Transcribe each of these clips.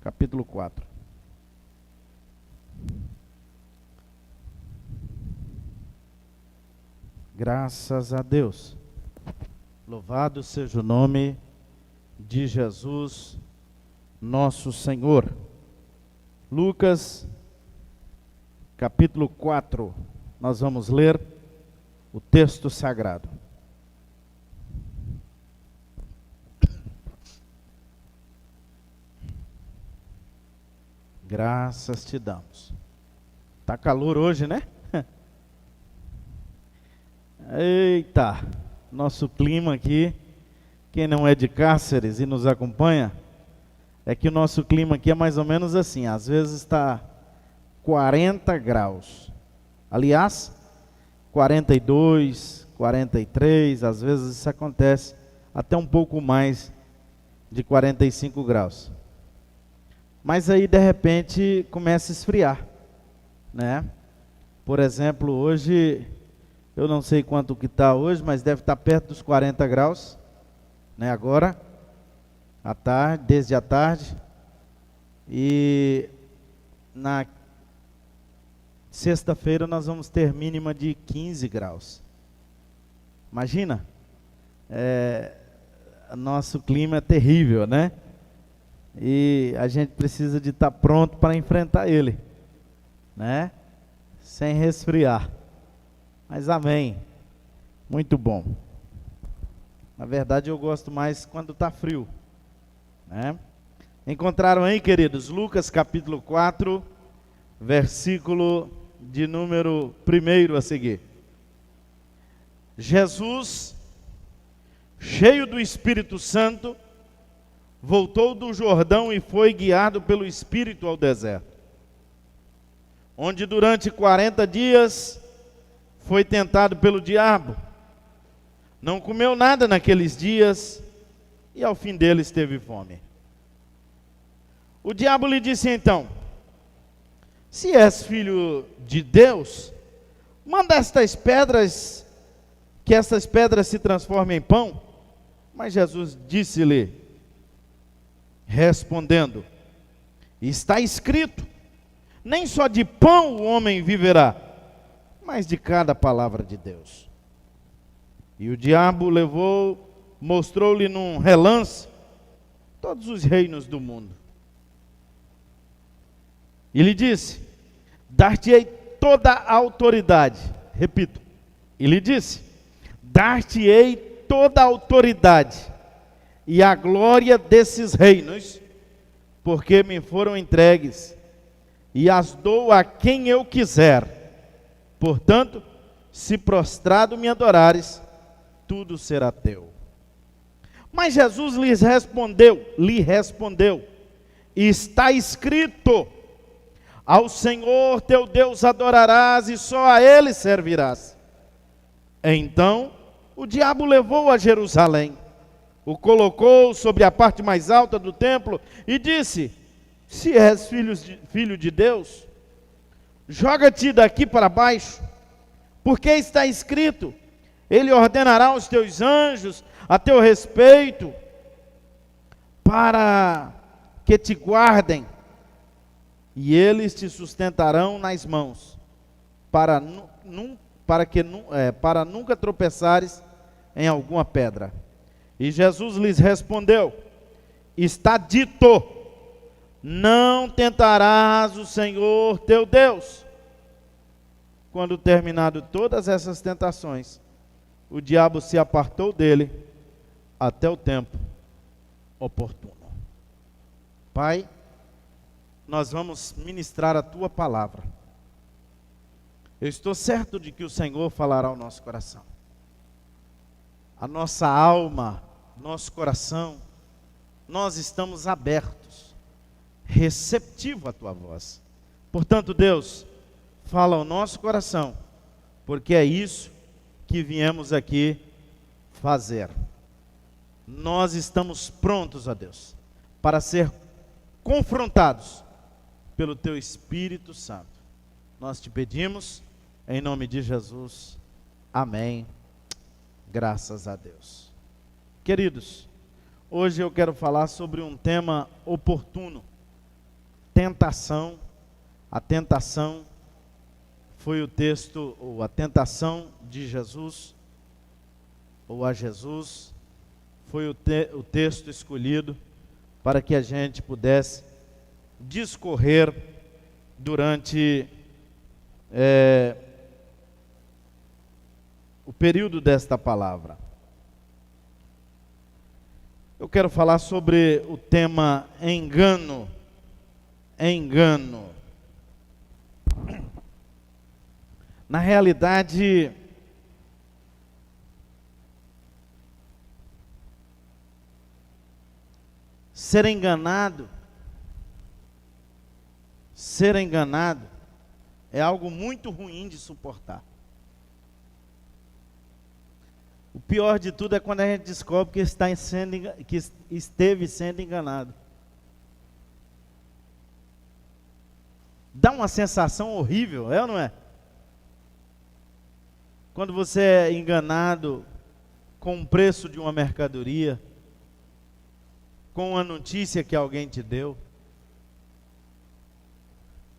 capítulo 4. Graças a Deus. Louvado seja o nome de Jesus, nosso Senhor. Lucas, capítulo 4. Nós vamos ler o texto sagrado. Graças te damos. Tá calor hoje, né? Eita, nosso clima aqui, quem não é de Cáceres e nos acompanha, é que o nosso clima aqui é mais ou menos assim, às vezes está 40 graus. Aliás, 42, 43, às vezes isso acontece até um pouco mais de 45 graus. Mas aí de repente começa a esfriar, né? Por exemplo, hoje, eu não sei quanto que está hoje, mas deve estar perto dos 40 graus, né? Agora, à tarde, desde a tarde. E na sexta-feira nós vamos ter mínima de 15 graus. Imagina, nosso clima é terrível, né? E a gente precisa de estar pronto para enfrentar ele, né? Sem resfriar. Mas amém. Muito bom. Na verdade eu gosto mais quando está frio, né? Encontraram aí, queridos? Lucas capítulo 4, versículo de número 1 a seguir. Jesus, cheio do Espírito Santo, voltou do Jordão e foi guiado pelo Espírito ao deserto, onde durante 40 dias foi tentado pelo diabo. Não comeu nada naqueles dias e ao fim deles teve fome. O diabo lhe disse então: se és filho de Deus, manda que estas pedras se transformem em pão. Mas Jesus disse-lhe, respondendo: está escrito, nem só de pão o homem viverá, mas de cada palavra de Deus. E o diabo mostrou-lhe num relance todos os reinos do mundo. E lhe disse: dar-te-ei toda a autoridade. Repito, e lhe disse: dar-te-ei toda a autoridade e a glória desses reinos, porque me foram entregues, e as dou a quem eu quiser. Portanto, se prostrado me adorares, tudo será teu. Mas Jesus lhe respondeu, está escrito: ao Senhor teu Deus adorarás e só a Ele servirás. Então, o diabo levou a Jerusalém, o colocou sobre a parte mais alta do templo e disse: se és filho de Deus, joga-te daqui para baixo, porque está escrito: Ele ordenará aos teus anjos a teu respeito, para que te guardem, e eles te sustentarão nas mãos, para nunca tropeçares em alguma pedra. E Jesus lhes respondeu: está dito, não tentarás o Senhor teu Deus. Quando terminado todas essas tentações, o diabo se apartou dele até o tempo oportuno. Pai, nós vamos ministrar a tua palavra. Eu estou certo de que o Senhor falará ao nosso coração. A nossa alma, nosso coração, nós estamos abertos, receptivo à tua voz. Portanto, Deus, fala ao nosso coração, porque é isso que viemos aqui fazer. Nós estamos prontos, ó Deus, para ser confrontados pelo teu Espírito Santo. Nós te pedimos, em nome de Jesus, amém. Graças a Deus. Queridos, hoje eu quero falar sobre um tema oportuno. tentação. A tentação foi o texto, ou a tentação de Jesus, ou a Jesus, foi o texto escolhido para que a gente pudesse discorrer durante o período desta palavra. Eu quero falar sobre o tema engano. Engano. Na realidade, ser enganado é algo muito ruim de suportar. O pior de tudo é quando a gente descobre que esteve sendo enganado. Dá uma sensação horrível, é ou não é? Quando você é enganado com o preço de uma mercadoria, com a notícia que alguém te deu,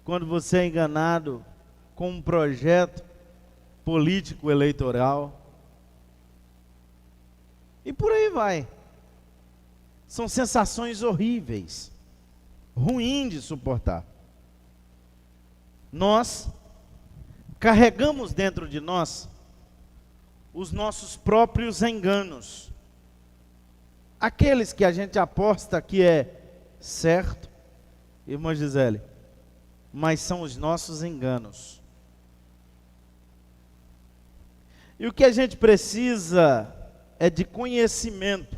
quando você é enganado com um projeto político eleitoral, e por aí vai. São sensações horríveis, ruins de suportar. Nós carregamos dentro de nós os nossos próprios enganos. Aqueles que a gente aposta que é certo, irmã Gisele, mas são os nossos enganos. E o que a gente precisa é de conhecimento.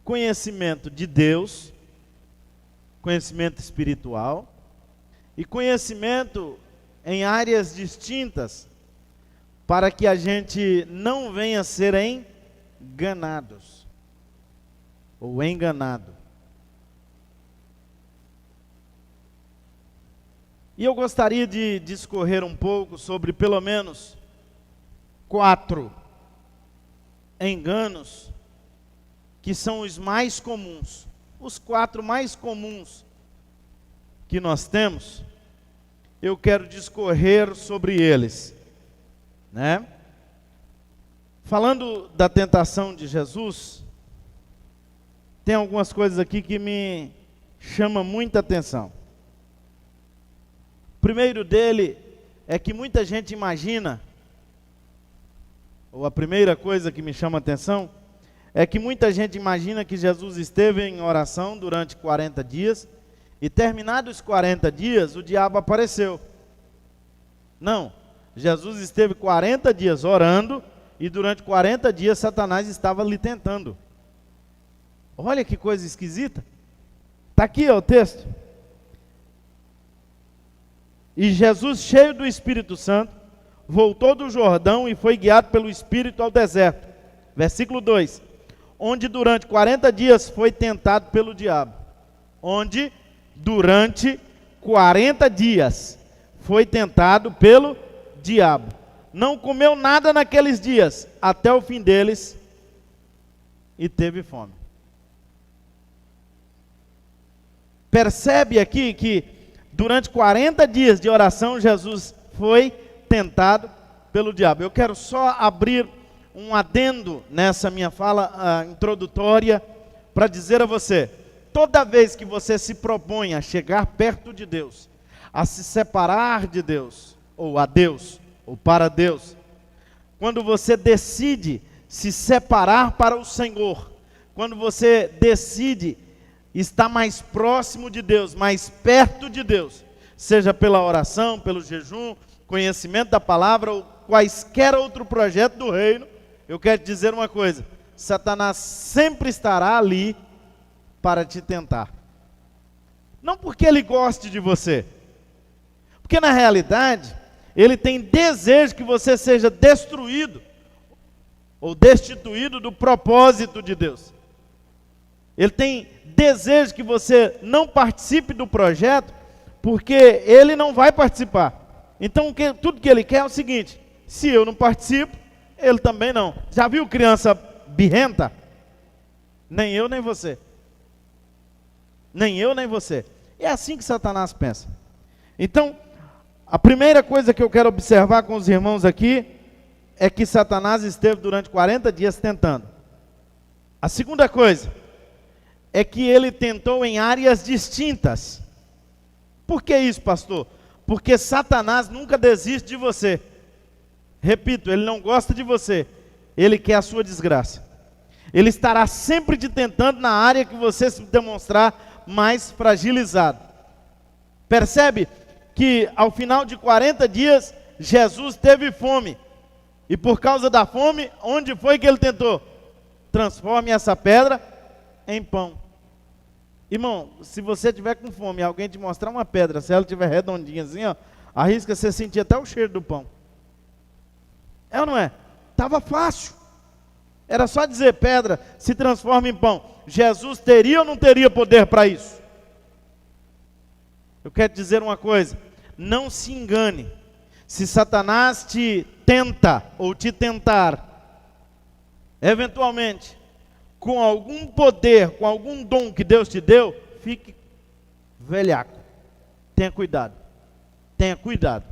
Conhecimento de Deus, conhecimento espiritual e conhecimento em áreas distintas, para que a gente não venha a ser enganados ou enganado. E eu gostaria de discorrer um pouco sobre pelo menos 4 enganos que são os mais comuns. Os 4 mais comuns que nós temos, eu quero discorrer sobre eles, né? Falando da tentação de Jesus, tem algumas coisas aqui que me chamam muita atenção. O primeiro dele é que muita gente imagina, ou a primeira coisa que me chama a atenção, é que muita gente imagina que Jesus esteve em oração durante 40 dias, e terminados os 40 dias, o diabo apareceu. Não, Jesus esteve 40 dias orando, e durante 40 dias Satanás estava lhe tentando. Olha que coisa esquisita. Está aqui o texto. E Jesus, cheio do Espírito Santo, voltou do Jordão e foi guiado pelo Espírito ao deserto. Versículo 2. Onde durante 40 dias foi tentado pelo diabo. Onde durante 40 dias foi tentado pelo diabo. Não comeu nada naqueles dias, até o fim deles, e teve fome. Percebe aqui que durante 40 dias de oração, Jesus foi tentado pelo diabo. Eu quero só abrir um adendo nessa minha fala introdutória, para dizer a você, toda vez que você se propõe a chegar perto de Deus, a se separar de Deus, ou a Deus, ou para Deus, quando você decide se separar para o Senhor, quando você decide estar mais próximo de Deus, mais perto de Deus, seja pela oração, pelo jejum, conhecimento da palavra, ou quaisquer outro projeto do reino, eu quero te dizer uma coisa, Satanás sempre estará ali para te tentar. Não porque ele goste de você, porque na realidade, ele tem desejo que você seja destruído, ou destituído do propósito de Deus. Ele tem desejo que você não participe do projeto, porque ele não vai participar. Então, tudo que ele quer é o seguinte, se eu não participo, ele também não. Já viu criança birrenta? Nem eu, nem você. Nem eu, nem você. É assim que Satanás pensa. Então, a primeira coisa que eu quero observar com os irmãos aqui é que Satanás esteve durante 40 dias tentando. A segunda coisa é que ele tentou em áreas distintas. Por que isso, pastor? Porque Satanás nunca desiste de você. Repito, ele não gosta de você. Ele quer a sua desgraça. Ele estará sempre te tentando na área que você se demonstrar mais fragilizado. Percebe que ao final de 40 dias, Jesus teve fome. E por causa da fome, onde foi que ele tentou? Transforme essa pedra em pão. Irmão, se você tiver com fome e alguém te mostrar uma pedra, se ela estiver redondinha assim, ó, arrisca você sentir até o cheiro do pão. É ou não é? Estava fácil. Era só dizer, pedra, se transforma em pão. Jesus teria ou não teria poder para isso? Eu quero te dizer uma coisa, não se engane. Se Satanás te tenta ou te tentar, eventualmente, com algum poder, com algum dom que Deus te deu, fique velhaco. Tenha cuidado. Tenha cuidado.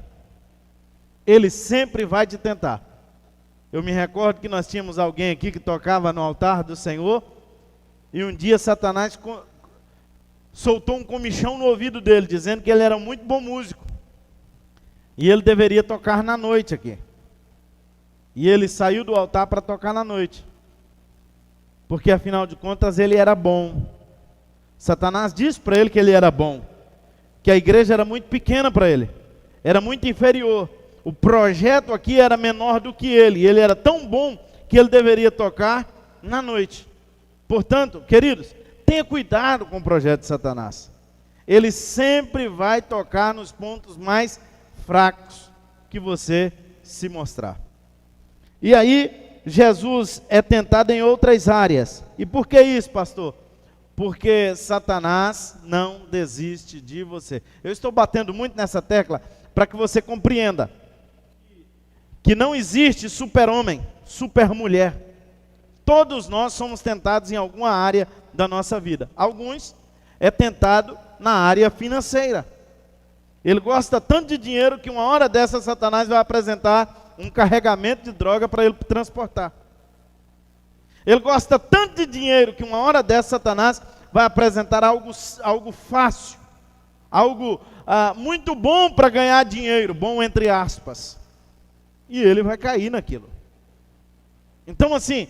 Ele sempre vai te tentar. Eu me recordo que nós tínhamos alguém aqui que tocava no altar do Senhor, e um dia Satanás soltou um comichão no ouvido dele, dizendo que ele era muito bom músico, e ele deveria tocar na noite aqui. E ele saiu do altar para tocar na noite, porque afinal de contas ele era bom. Satanás disse para ele que ele era bom, que a igreja era muito pequena para ele, era muito inferior. O projeto aqui era menor do que ele, e ele era tão bom que ele deveria tocar na noite. Portanto, queridos, tenha cuidado com o projeto de Satanás. Ele sempre vai tocar nos pontos mais fracos que você se mostrar. E aí, Jesus é tentado em outras áreas. E por que isso, pastor? Porque Satanás não desiste de você. Eu estou batendo muito nessa tecla para que você compreenda que não existe super-homem, super-mulher. Todos nós somos tentados em alguma área da nossa vida. Alguns é tentado na área financeira. Ele gosta tanto de dinheiro que uma hora dessa Satanás vai apresentar um carregamento de droga para ele transportar. Ele gosta tanto de dinheiro que uma hora dessa Satanás vai apresentar algo fácil, algo muito bom para ganhar dinheiro, bom entre aspas. E ele vai cair naquilo. Então assim,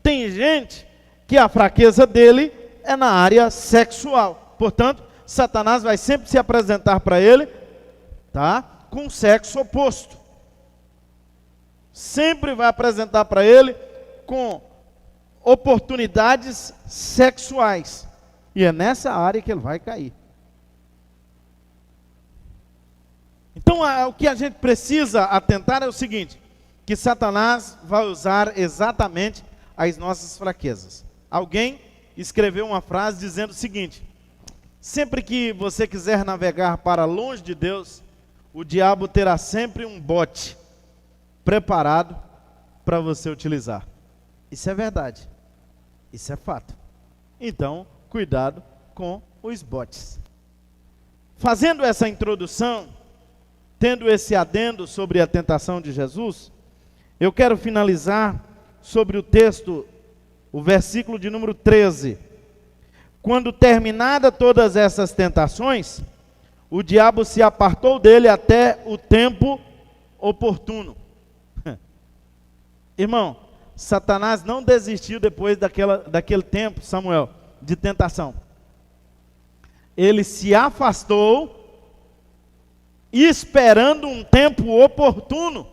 tem gente que a fraqueza dele é na área sexual. Portanto, Satanás vai sempre se apresentar para ele, tá, com o sexo oposto. Sempre vai apresentar para ele com oportunidades sexuais. E é nessa área que ele vai cair. Então, o que a gente precisa atentar é o seguinte, que Satanás vai usar exatamente as nossas fraquezas. Alguém escreveu uma frase dizendo o seguinte: sempre que você quiser navegar para longe de Deus, o diabo terá sempre um bote preparado para você utilizar. Isso é verdade. Isso é fato. Então, cuidado com os botes. Fazendo essa introdução, tendo esse adendo sobre a tentação de Jesus, eu quero finalizar sobre o texto, o versículo de número 13. Quando terminada todas essas tentações, o diabo se apartou dele até o tempo oportuno. Irmão, Satanás não desistiu depois daquele tempo, Samuel, de tentação. Ele se afastou, esperando um tempo oportuno.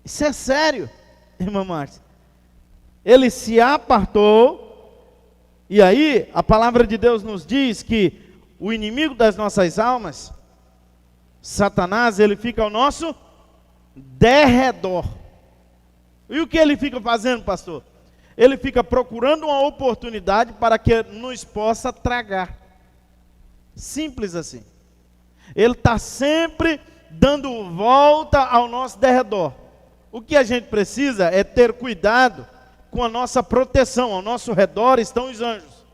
Isso é sério, irmã Márcia. Ele se apartou, e aí a palavra de Deus nos diz que o inimigo das nossas almas, Satanás, ele fica ao nosso derredor. E o que ele fica fazendo, pastor? Ele fica procurando uma oportunidade para que nos possa tragar. Simples assim. Ele está sempre dando volta ao nosso derredor. O que a gente precisa é ter cuidado com a nossa proteção. Ao nosso redor estão os anjos.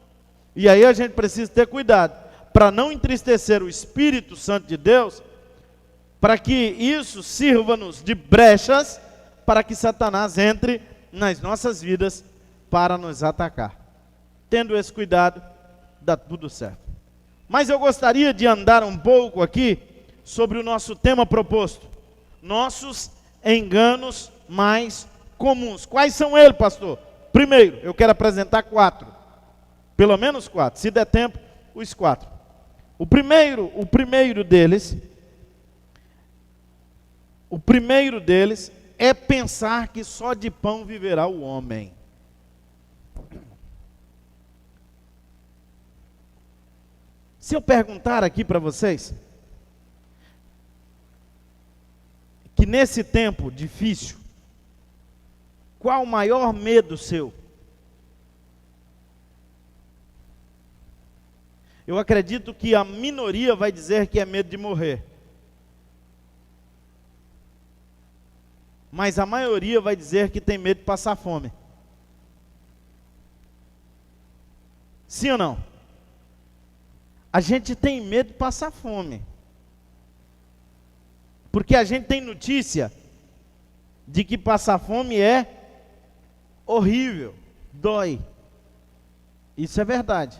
E aí a gente precisa ter cuidado para não entristecer o Espírito Santo de Deus, para que isso sirva-nos de brechas para que Satanás entre nas nossas vidas para nos atacar. Tendo esse cuidado, dá tudo certo. Mas eu gostaria de andar um pouco aqui sobre o nosso tema proposto: nossos enganos mais comuns. Quais são eles, pastor? Primeiro, eu quero apresentar 4. Pelo menos 4. Se der tempo, os 4. O primeiro deles é pensar que só de pão viverá o homem. Se eu perguntar aqui para vocês, que nesse tempo difícil, qual o maior medo seu? Eu acredito que a minoria vai dizer que é medo de morrer. Mas a maioria vai dizer que tem medo de passar fome. Sim ou não? A gente tem medo de passar fome. Porque a gente tem notícia de que passar fome é horrível, dói. Isso é verdade.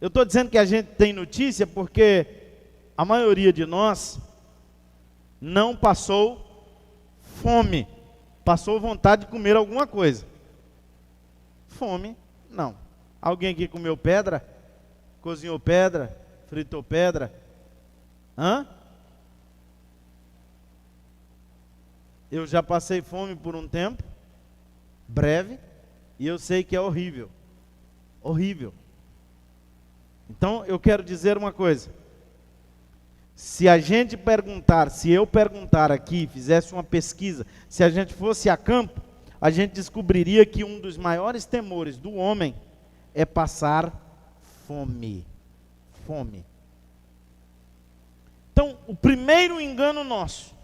Eu estou dizendo que a gente tem notícia porque a maioria de nós não passou fome, passou vontade de comer alguma coisa. Fome, não. Alguém aqui comeu pedra? Cozinhou pedra? Fritou pedra? Hã? Eu já passei fome por um tempo, breve, e eu sei que é horrível. Horrível. Então eu quero dizer uma coisa. Se a gente perguntar, se eu perguntar aqui, fizesse uma pesquisa, se a gente fosse a campo, a gente descobriria que um dos maiores temores do homem é passar fome. Fome. Então, o primeiro engano nosso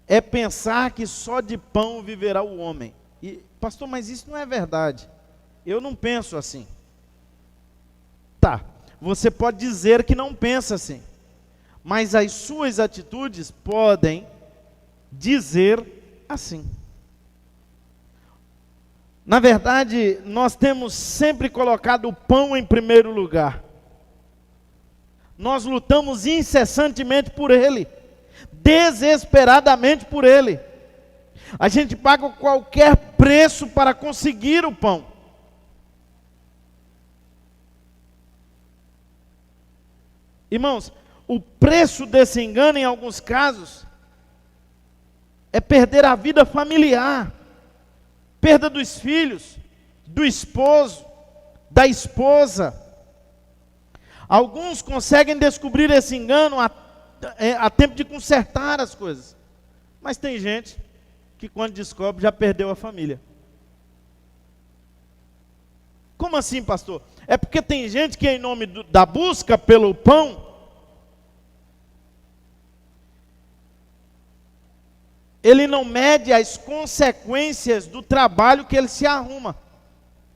é pensar que só de pão viverá o homem. E, pastor, mas isso não é verdade. Eu não penso assim. Tá, você pode dizer que não pensa assim, mas as suas atitudes podem dizer assim. Na verdade, nós temos sempre colocado o pão em primeiro lugar. Nós lutamos incessantemente por ele, desesperadamente por ele. A gente paga qualquer preço para conseguir o pão. Irmãos, o preço desse engano, em alguns casos, é perder a vida familiar, perda dos filhos, do esposo, da esposa. Alguns conseguem descobrir esse engano a tempo de consertar as coisas. Mas tem gente que quando descobre já perdeu a família. Como assim, pastor? É porque tem gente que em nome da busca pelo pão, ele não mede as consequências do trabalho que ele se arruma,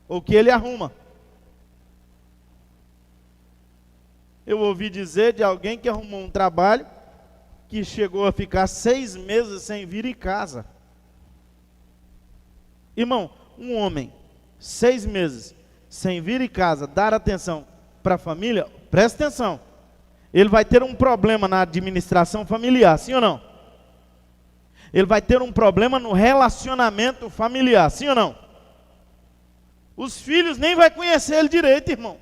ou que ele arruma. Eu ouvi dizer de alguém que arrumou um trabalho, que chegou a ficar 6 meses sem vir em casa. Irmão, um homem, 6 meses, sem vir em casa, dar atenção para a família, presta atenção, ele vai ter um problema na administração familiar, sim ou não? Ele vai ter um problema no relacionamento familiar, sim ou não? Os filhos nem vão conhecer ele direito, irmão.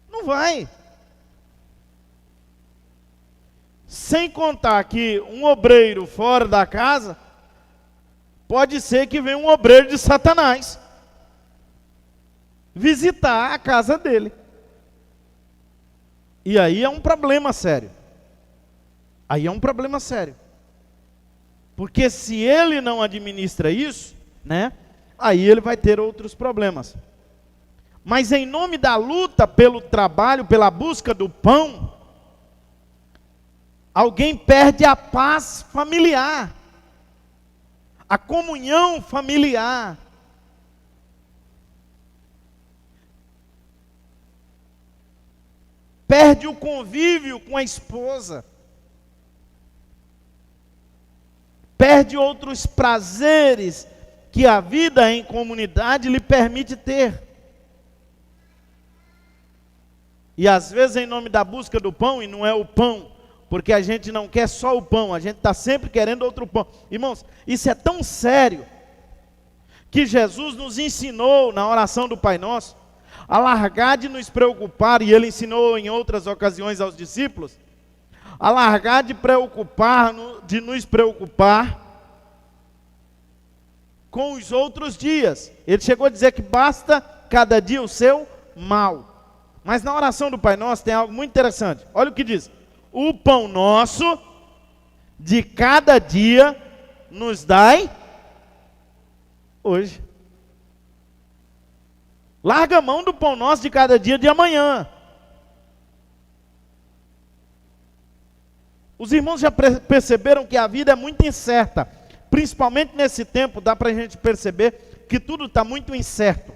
Não vai. Sem contar que um obreiro fora da casa, pode ser que venha um obreiro de Satanás visitar a casa dele. E aí é um problema sério. Aí é um problema sério. Porque se ele não administra isso, né, aí ele vai ter outros problemas. Mas em nome da luta pelo trabalho, pela busca do pão, alguém perde a paz familiar, a comunhão familiar. perde o convívio com a esposa, perde outros prazeres que a vida em comunidade lhe permite ter. E às vezes em nome da busca do pão, e não é o pão, porque a gente não quer só o pão, a gente está sempre querendo outro pão. Irmãos, isso é tão sério, que Jesus nos ensinou na oração do Pai Nosso, a largar de nos preocupar, e Ele ensinou em outras ocasiões aos discípulos, a largar de nos preocupar com os outros dias. Ele chegou a dizer que basta cada dia o seu mal. Mas na oração do Pai Nosso tem algo muito interessante. Olha o que diz: o pão nosso de cada dia nos dai hoje. Larga a mão do pão nosso de cada dia de amanhã. Os irmãos já perceberam que a vida é muito incerta. Principalmente nesse tempo, dá para a gente perceber que tudo está muito incerto.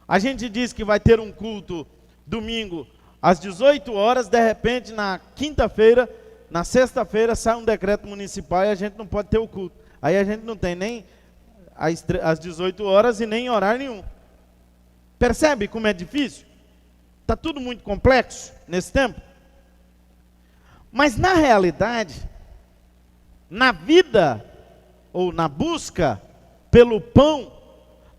A gente diz que vai ter um culto domingo às 18 horas, de repente na quinta-feira, na sexta-feira sai um decreto municipal e a gente não pode ter o culto. Aí a gente não tem nem às 18 horas e nem horário nenhum. Percebe como é difícil? Está tudo muito complexo nesse tempo. Mas na realidade, na vida ou na busca pelo pão,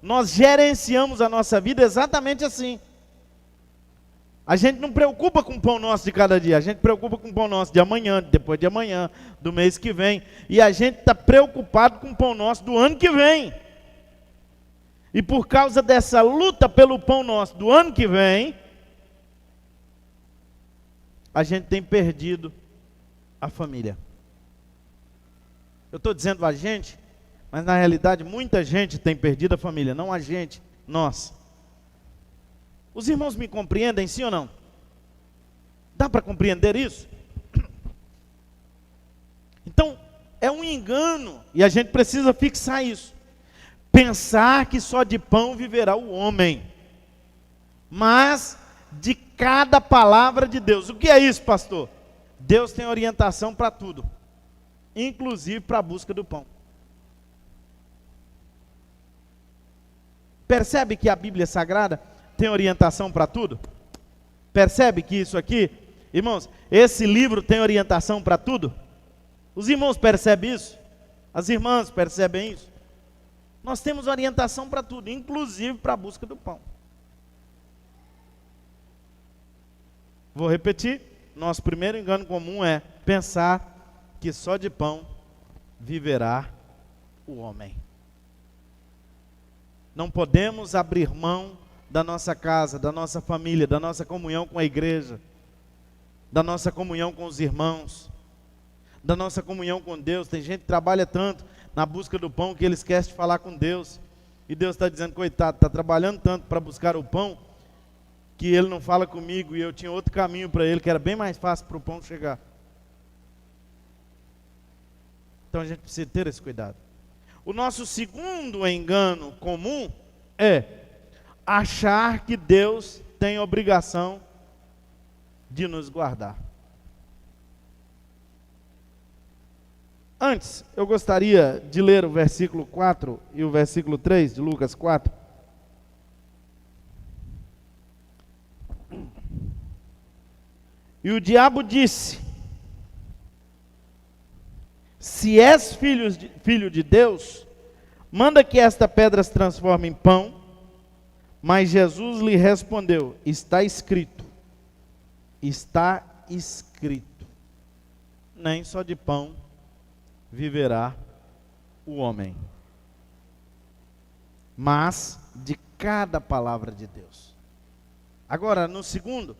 nós gerenciamos a nossa vida exatamente assim. A gente não preocupa com o pão nosso de cada dia, a gente preocupa com o pão nosso de amanhã, depois de amanhã, do mês que vem. E a gente está preocupado com o pão nosso do ano que vem. E por causa dessa luta pelo pão nosso do ano que vem, a gente tem perdido a família. Eu estou dizendo a gente, mas na realidade muita gente tem perdido a família, não a gente, nós. Os irmãos me compreendem, sim ou não? Dá para compreender isso? Então, é um engano, e a gente precisa fixar isso. Pensar que só de pão viverá o homem, mas de cada palavra de Deus. O que é isso, pastor? Deus tem orientação para tudo, inclusive para a busca do pão. Percebe que a Bíblia Sagrada tem orientação para tudo? Percebe que isso aqui, irmãos, esse livro tem orientação para tudo? Os irmãos percebem isso? As irmãs percebem isso? Nós temos orientação para tudo, inclusive para a busca do pão. Vou repetir, nosso primeiro engano comum é pensar que só de pão viverá o homem. Não podemos abrir mão da nossa casa, da nossa família, da nossa comunhão com a igreja, da nossa comunhão com os irmãos, da nossa comunhão com Deus. Tem gente que trabalha tanto na busca do pão que ele esquece de falar com Deus. E Deus está dizendo, coitado, está trabalhando tanto para buscar o pão, que ele não fala comigo, e eu tinha outro caminho para ele, que era bem mais fácil para o pão chegar. Então a gente precisa ter esse cuidado. O nosso segundo engano comum é achar que Deus tem obrigação de nos guardar. Antes, eu gostaria de ler o versículo 4 e o versículo 3 de Lucas 4. E o diabo disse: se és filho de Deus, manda que esta pedra se transforme em pão. Mas Jesus lhe respondeu: está escrito, nem só de pão viverá o homem, mas de cada palavra de Deus. Agora, no segundo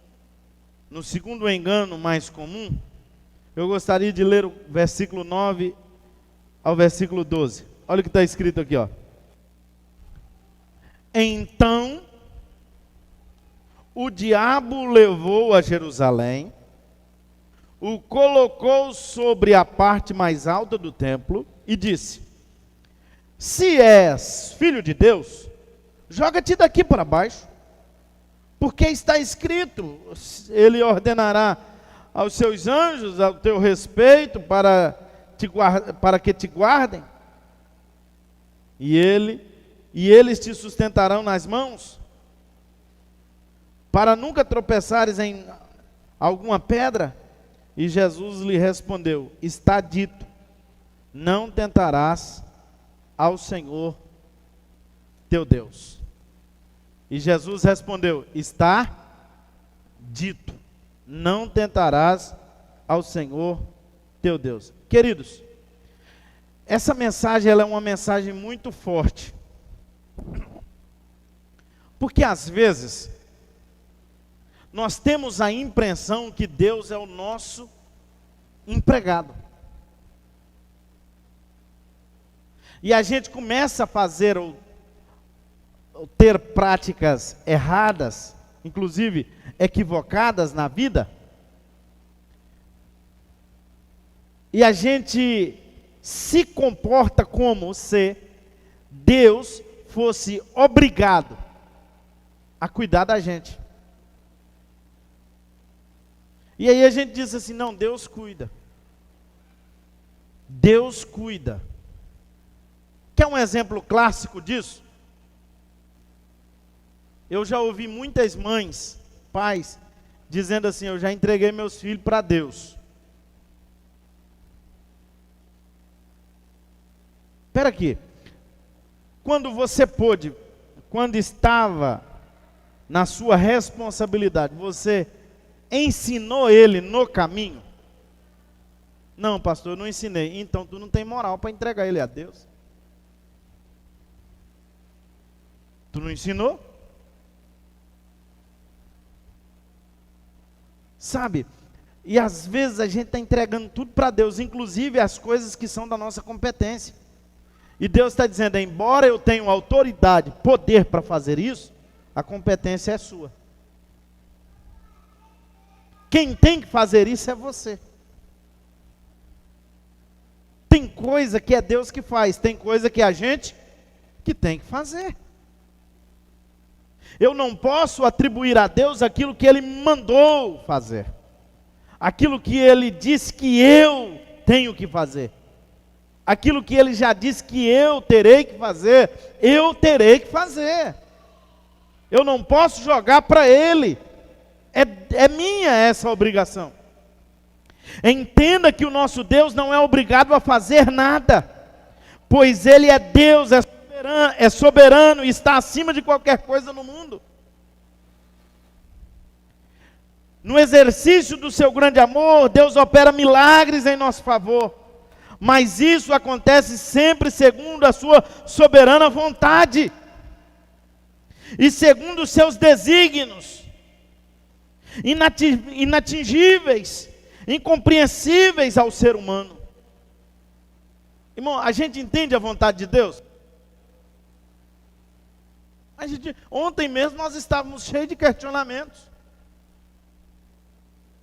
engano mais comum, eu gostaria de ler o versículo 9 ao versículo 12. Olha o que está escrito aqui, ó. Então, o diabo o levou a Jerusalém, o colocou sobre a parte mais alta do templo e disse: se és filho de Deus, joga-te daqui para baixo, Porque está escrito, ele ordenará aos seus anjos ao teu respeito para que te guardem, e eles te sustentarão nas mãos, para nunca tropeçares em alguma pedra. E Jesus lhe respondeu: está dito, não tentarás ao Senhor teu Deus. E Jesus respondeu: está dito, não tentarás ao Senhor teu Deus. Queridos, essa mensagem ela é uma mensagem muito forte, porque às vezes nós temos a impressão que Deus é o nosso empregado. E a gente começa a fazer ou ter práticas erradas, inclusive equivocadas na vida, e a gente se comporta como se Deus fosse obrigado a cuidar da gente. E aí a gente diz assim: não, Deus cuida. Deus cuida. Quer um exemplo clássico disso? Eu já ouvi muitas mães, pais, dizendo assim: eu já entreguei meus filhos para Deus. Espera aqui. Quando você pôde, quando estava na sua responsabilidade, você ensinou ele no caminho? Não, pastor, eu não ensinei. Então tu não tem moral para entregar ele a Deus. Tu não ensinou? Sabe? E às vezes a gente está entregando tudo para Deus, inclusive as coisas que são da nossa competência. E Deus está dizendo: embora eu tenha autoridade, poder para fazer isso, a competência é sua. Quem tem que fazer isso é você. Tem coisa que é Deus que faz, tem coisa que é a gente que tem que fazer. Eu não posso atribuir a Deus aquilo que Ele me mandou fazer, aquilo que Ele disse que eu tenho que fazer, aquilo que Ele já disse que eu terei que fazer, eu terei que fazer. Eu não posso jogar para Ele. É minha essa obrigação. Entenda que o nosso Deus não é obrigado a fazer nada, pois Ele é Deus, é soberano e está acima de qualquer coisa no mundo. No exercício do seu grande amor, Deus opera milagres em nosso favor, mas isso acontece sempre segundo a sua soberana vontade e segundo os seus desígnios inatingíveis, incompreensíveis ao ser humano. Irmão, a gente entende a vontade de Deus? Ontem mesmo nós estávamos cheios de questionamentos.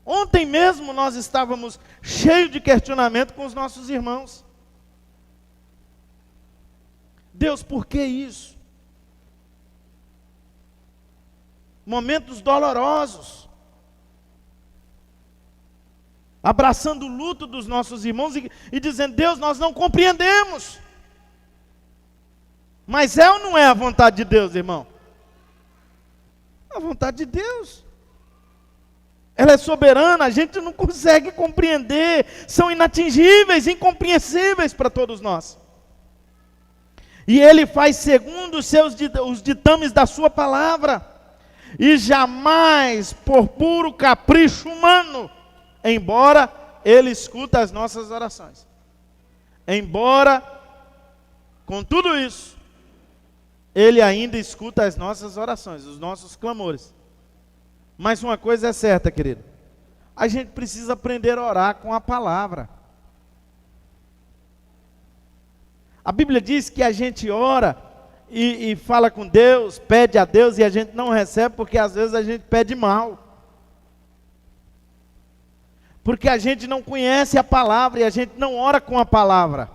Ontem mesmo nós estávamos cheios de questionamento com os nossos irmãos. Deus, por que isso? Momentos dolorosos. Abraçando o luto dos nossos irmãos e dizendo: Deus, nós não compreendemos. Mas é ou não é a vontade de Deus, irmão? A vontade de Deus. Ela é soberana, a gente não consegue compreender, são inatingíveis, incompreensíveis para todos nós. E Ele faz segundo os ditames da sua palavra, e jamais por puro capricho humano, embora Ele escuta as nossas orações. Embora, com tudo isso, Ele ainda escuta as nossas orações, os nossos clamores. Mas uma coisa é certa, querido: a gente precisa aprender a orar com a palavra. A Bíblia diz que a gente ora e fala com Deus, pede a Deus, e a gente não recebe porque às vezes a gente pede mal. Porque a gente não conhece a palavra e a gente não ora com a palavra.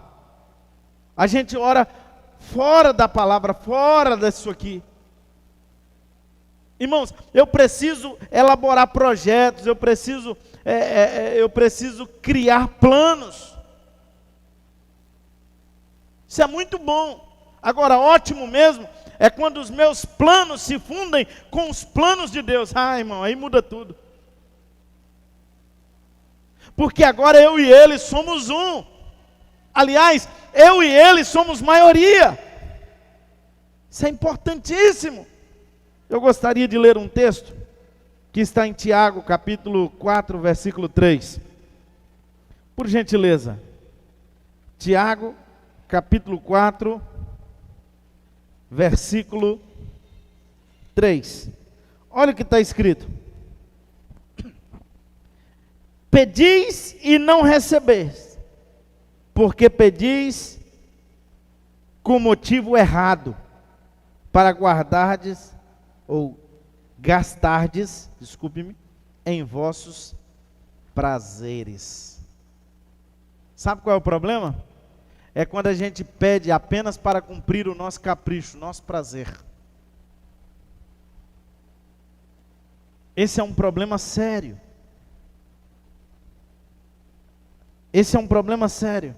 A gente ora fora da palavra, fora disso aqui. Irmãos, eu preciso elaborar projetos, eu preciso criar planos. Isso é muito bom. Agora, ótimo mesmo é quando os meus planos se fundem com os planos de Deus. Ah, irmão, aí muda tudo. Porque agora eu e ele somos um. Aliás, eu e ele somos maioria. Isso é importantíssimo. Eu gostaria de ler um texto que está em Tiago, capítulo 4, versículo 3. Por gentileza. Tiago, capítulo 4, versículo 3. Olha o que está escrito. Pedis e não recebeis, porque pedis com motivo errado, para guardardes ou gastardes, desculpe-me, em vossos prazeres. Sabe qual é o problema? É quando a gente pede apenas para cumprir o nosso capricho, nosso prazer. Esse é um problema sério. Esse é um problema sério.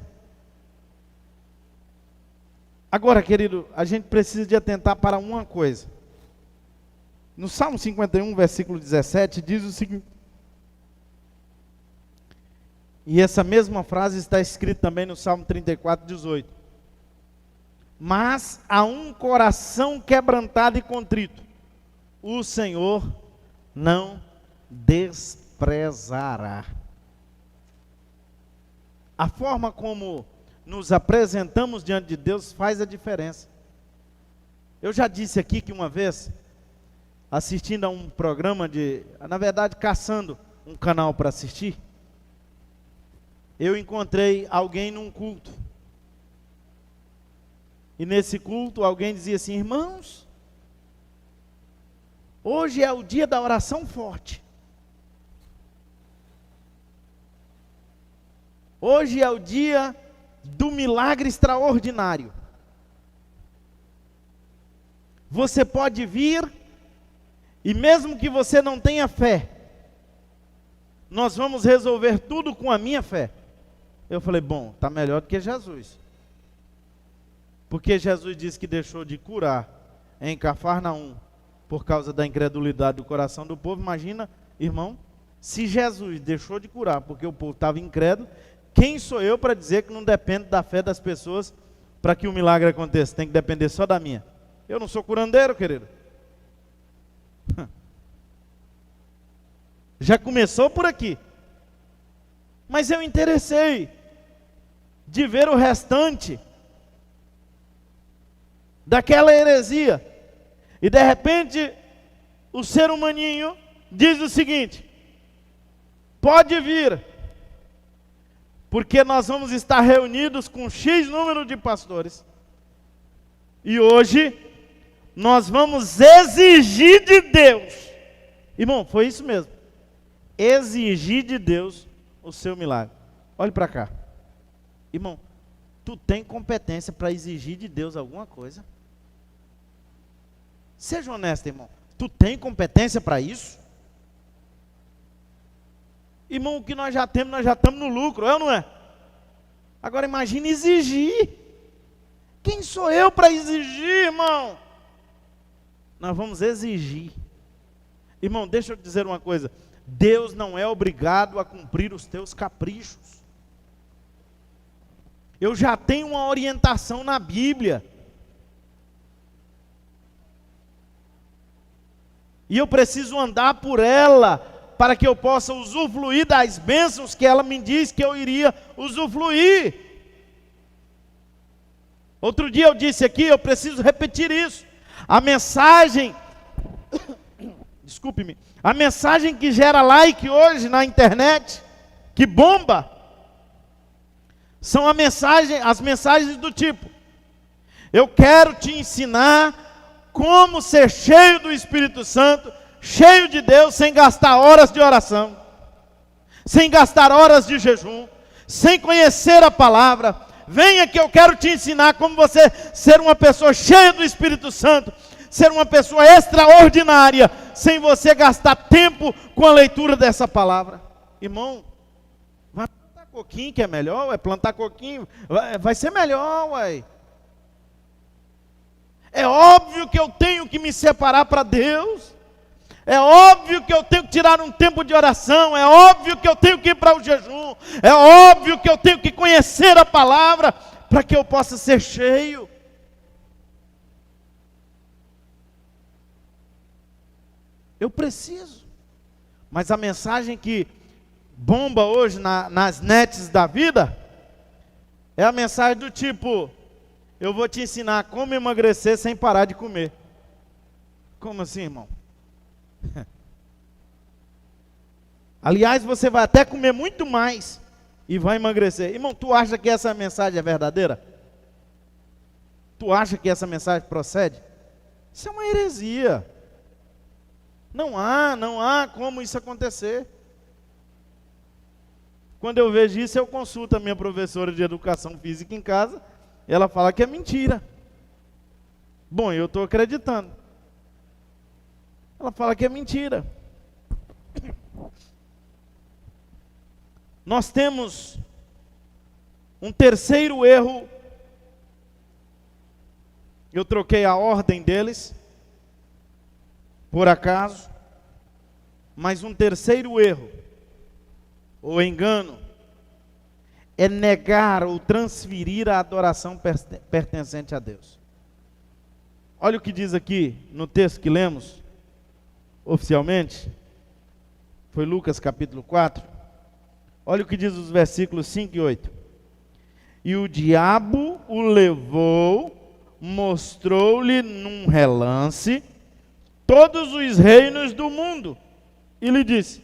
Agora, querido, a gente precisa de atentar para uma coisa. No Salmo 51, versículo 17, diz o seguinte. E essa mesma frase está escrita também no Salmo 34, 18. Mas a um coração quebrantado e contrito, o Senhor não desprezará. A forma como nos apresentamos diante de Deus faz a diferença. Eu já disse aqui que uma vez, assistindo a um programa na verdade, caçando um canal para assistir, eu encontrei alguém num culto. E nesse culto alguém dizia assim: irmãos, hoje é o dia da oração forte. Hoje é o dia do milagre extraordinário. Você pode vir, e mesmo que você não tenha fé, nós vamos resolver tudo com a minha fé. Eu falei, bom, está melhor do que Jesus. Porque Jesus disse que deixou de curar em Cafarnaum por causa da incredulidade do coração do povo. Imagina, irmão, se Jesus deixou de curar porque o povo estava incrédulo, quem sou eu para dizer que não depende da fé das pessoas para que o milagre aconteça? Tem que depender só da minha. Eu não sou curandeiro, querido. Já começou por aqui. Mas eu interessei de ver o restante daquela heresia. E de repente, o ser humaninho diz o seguinte: pode vir, porque nós vamos estar reunidos com X número de pastores. E hoje, nós vamos exigir de Deus. Irmão, foi isso mesmo. Exigir de Deus o seu milagre. Olhe para cá. Irmão, tu tem competência para exigir de Deus alguma coisa? Seja honesto, irmão. Tu tem competência para isso? Irmão, o que nós já temos, nós já estamos no lucro, é ou não é? Agora imagine exigir. Quem sou eu para exigir, irmão? Nós vamos exigir. Irmão, deixa eu te dizer uma coisa. Deus não é obrigado a cumprir os teus caprichos. Eu já tenho uma orientação na Bíblia. E eu preciso andar por ela, para que eu possa usufruir das bênçãos que ela me diz que eu iria usufruir. Outro dia eu disse aqui, eu preciso repetir isso. A mensagem, desculpe-me, a mensagem que gera like hoje na internet, que bomba, são as mensagens do tipo: eu quero te ensinar como ser cheio do Espírito Santo, cheio de Deus, sem gastar horas de oração, sem gastar horas de jejum, sem conhecer a palavra. Venha que eu quero te ensinar como você ser uma pessoa cheia do Espírito Santo, ser uma pessoa extraordinária, sem você gastar tempo com a leitura dessa palavra. Irmão, vai plantar coquinho que é melhor, ué, plantar coquinho vai ser melhor, ué. É óbvio que eu tenho que me separar para Deus. É óbvio que eu tenho que tirar um tempo de oração. É óbvio que eu tenho que ir para o jejum. É óbvio que eu tenho que conhecer a palavra para que eu possa ser cheio. Eu preciso. Mas a mensagem que bomba hoje nas nets da vida é a mensagem do tipo: eu vou te ensinar como emagrecer sem parar de comer. Como assim, irmão? Aliás, você vai até comer muito mais e vai emagrecer. Irmão, tu acha que essa mensagem é verdadeira? Tu acha que essa mensagem procede? Isso é uma heresia. Não há como isso acontecer. Quando eu vejo isso, eu consulto a minha professora de educação física em casa. Ela fala que é mentira. Bom, eu estou acreditando. Ela fala que é mentira. Nós temos um terceiro erro. Eu troquei a ordem deles, por acaso. Mas um terceiro erro, ou engano, é negar ou transferir a adoração pertencente a Deus. Olha o que diz aqui no texto que lemos, oficialmente, foi Lucas capítulo 4. Olha o que diz os versículos 5 e 8. E o diabo o levou, mostrou-lhe num relance todos os reinos do mundo, e lhe disse: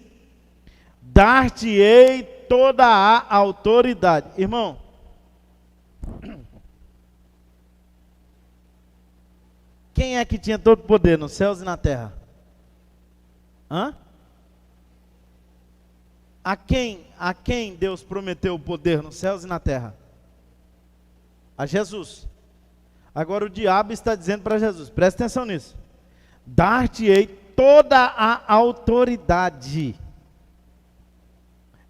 dar-te-ei toda a autoridade. Irmão, quem é que tinha todo o poder nos céus e na terra? Hã? A quem Deus prometeu o poder nos céus e na terra? A Jesus. Agora o diabo está dizendo para Jesus, presta atenção nisso: dar-te-ei toda a autoridade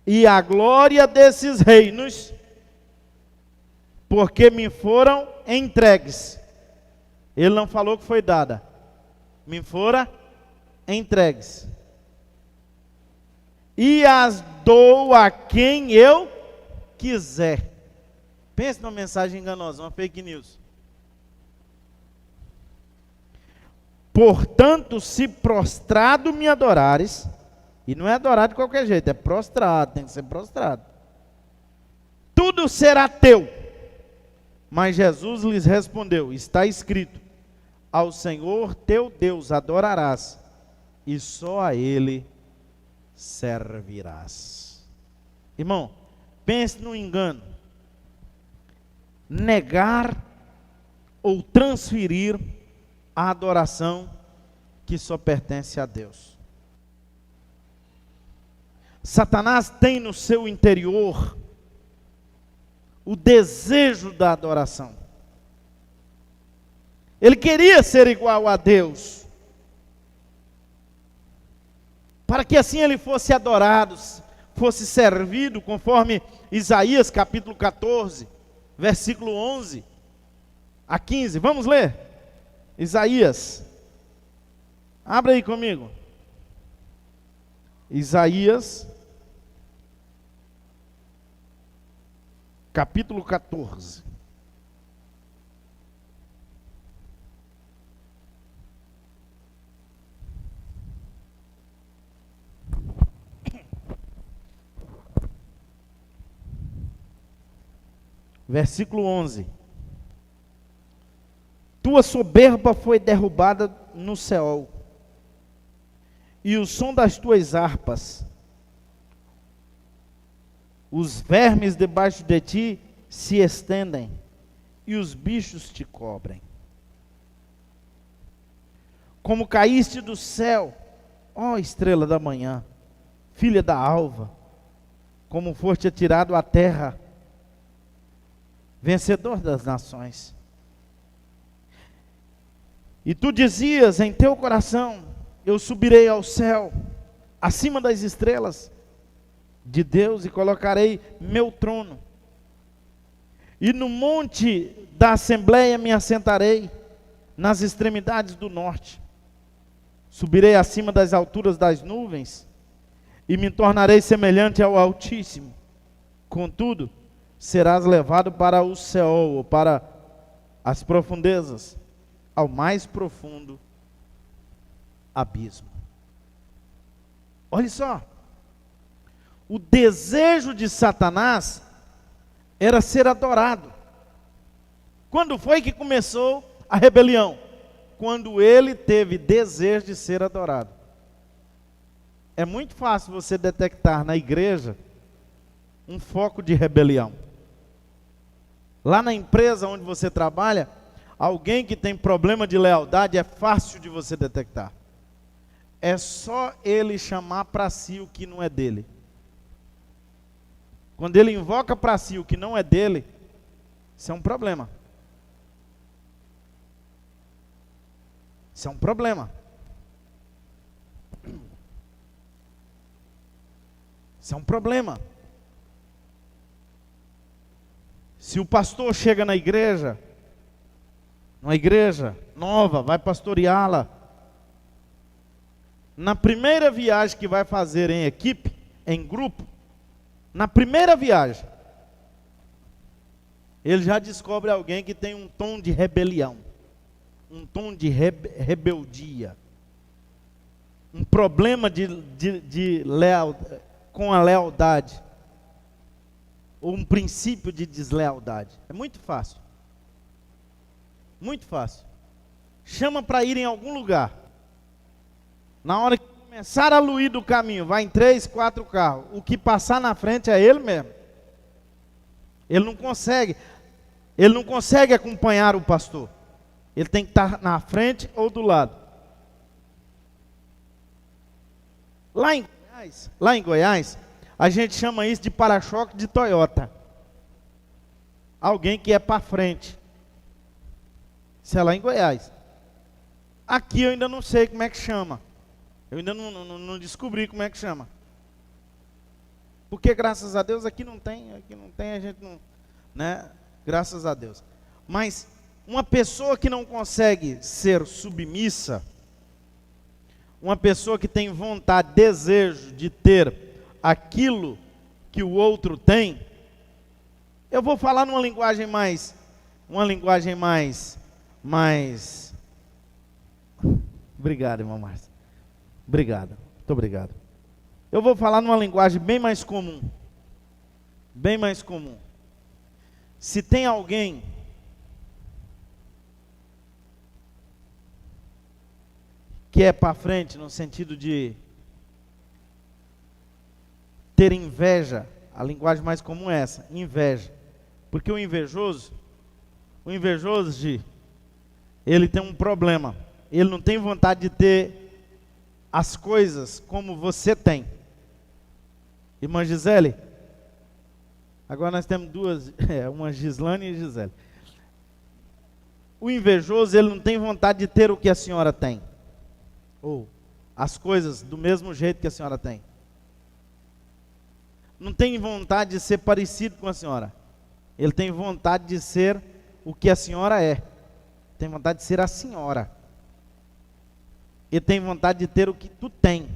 e a glória desses reinos, porque me foram entregues. Ele não falou que foi dada, me foram entregues, e as dou a quem eu quiser. Pense numa mensagem enganosa, uma fake news. Portanto, se prostrado me adorares, e não é adorar de qualquer jeito, é prostrado, tem que ser prostrado, tudo será teu. Mas Jesus lhes respondeu: está escrito, ao Senhor teu Deus adorarás, e só a Ele servirás. Irmão, pense no engano: negar ou transferir a adoração que só pertence a Deus. Satanás tem no seu interior o desejo da adoração. Ele queria ser igual a Deus, para que assim ele fosse adorado, fosse servido, conforme Isaías capítulo 14, versículo 11 a 15. Vamos ler? Isaías, abra aí comigo. Isaías, capítulo 14. Versículo 11. Tua soberba foi derrubada no Seol, e o som das tuas harpas, os vermes debaixo de ti se estendem, e os bichos te cobrem. Como caíste do céu, ó estrela da manhã, filha da alva, como foste atirado à terra, vencedor das nações. E tu dizias em teu coração: eu subirei ao céu, acima das estrelas de Deus, e colocarei meu trono. E no monte da Assembleia me assentarei, nas extremidades do norte. Subirei acima das alturas das nuvens, e me tornarei semelhante ao Altíssimo. Contudo, serás levado para o Seol, ou para as profundezas, ao mais profundo abismo. Olha só, o desejo de Satanás era ser adorado. Quando foi que começou a rebelião? Quando ele teve desejo de ser adorado. É muito fácil você detectar na igreja um foco de rebelião. Lá na empresa onde você trabalha, alguém que tem problema de lealdade é fácil de você detectar. É só ele chamar para si o que não é dele. Quando ele invoca para si o que não é dele, isso é um problema. Isso é um problema. Isso é um problema. Se o pastor chega na igreja, numa igreja nova, vai pastoreá-la, na primeira viagem que vai fazer em equipe, em grupo, na primeira viagem, ele já descobre alguém que tem um tom de rebelião, um tom de rebeldia, um problema com a lealdade, ou um princípio de deslealdade. É muito fácil. Muito fácil. Chama para ir em algum lugar. Na hora que começar a luir do caminho, vai em 3, 4 carros. O que passar na frente é ele mesmo. Ele não consegue. Ele não consegue acompanhar o pastor. Ele tem que estar na frente ou do lado. Lá em Goiás, a gente chama isso de para-choque de Toyota. Alguém que é para frente. Isso é lá em Goiás. Aqui eu ainda não sei como é que chama. Eu ainda não descobri como é que chama. Porque graças a Deus aqui não tem, a gente não, né? Graças a Deus. Mas uma pessoa que não consegue ser submissa, uma pessoa que tem vontade, desejo de ter aquilo que o outro tem, eu vou falar numa linguagem mais, obrigado, irmão Márcio. Obrigado, muito obrigado. Eu vou falar numa linguagem bem mais comum. Bem mais comum. Se tem alguém que é para frente no sentido de ter inveja, a linguagem mais comum é essa, inveja. Porque o invejoso, ele tem um problema. Ele não tem vontade de ter as coisas como você tem. Irmã Gisele, agora nós temos duas, uma Gislane e Gisele. O invejoso, ele não tem vontade de ter o que a senhora tem. Ou as coisas do mesmo jeito que a senhora tem. Não tem vontade de ser parecido com a senhora. Ele tem vontade de ser o que a senhora é. Tem vontade de ser a senhora. Ele tem vontade de ter o que tu tem.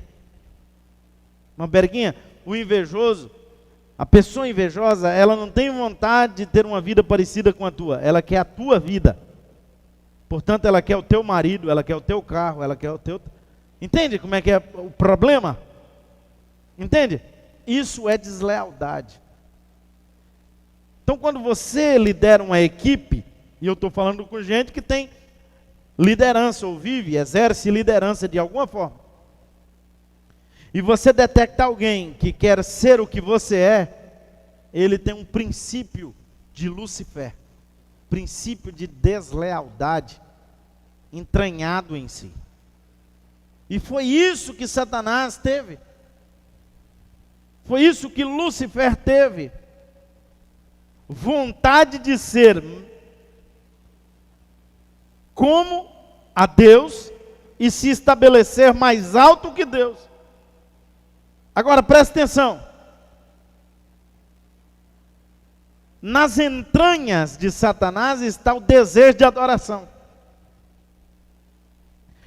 Uma Berguinha, o invejoso, a pessoa invejosa, ela não tem vontade de ter uma vida parecida com a tua. Ela quer a tua vida. Portanto, ela quer o teu marido, ela quer o teu carro, ela quer o teu... Entende como é que é o problema? Entende? Isso é deslealdade. Então, quando você lidera uma equipe, e eu estou falando com gente que tem liderança, ou vive, exerce liderança de alguma forma, e você detecta alguém que quer ser o que você é, ele tem um princípio de Lúcifer, princípio de deslealdade entranhado em si. E foi isso que Satanás teve. Foi isso que Lúcifer teve. Vontade de ser como a Deus, e se estabelecer mais alto que Deus. Agora preste atenção. Nas entranhas de Satanás está o desejo de adoração.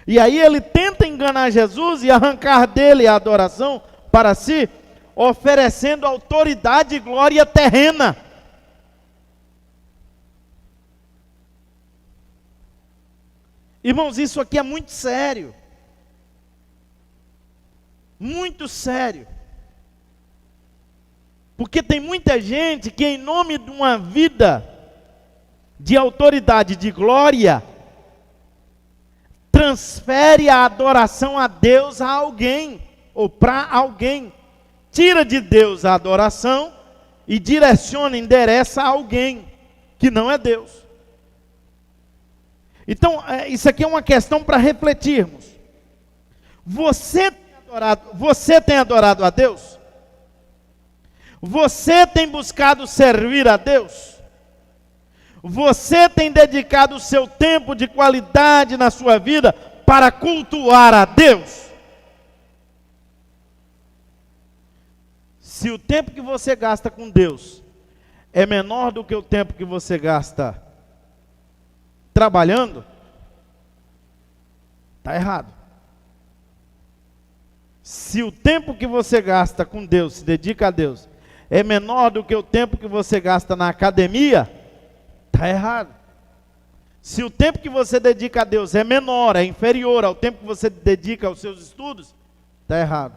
E aí ele tenta enganar Jesus e arrancar dele a adoração para si, oferecendo autoridade e glória terrena. Irmãos, isso aqui é muito sério. Muito sério. Porque tem muita gente que, em nome de uma vida de autoridade, de glória, transfere a adoração a Deus a alguém, ou para alguém. Tira de Deus a adoração e direciona, endereça a alguém, que não é Deus. Então, isso aqui é uma questão para refletirmos. Você tem adorado a Deus? Você tem buscado servir a Deus? Você tem dedicado o seu tempo de qualidade na sua vida para cultuar a Deus? Se o tempo que você gasta com Deus é menor do que o tempo que você gasta trabalhando, está errado. Se o tempo que você gasta com Deus, se dedica a Deus, é menor do que o tempo que você gasta na academia, está errado. Se o tempo que você dedica a Deus é menor, é inferior ao tempo que você dedica aos seus estudos, está errado.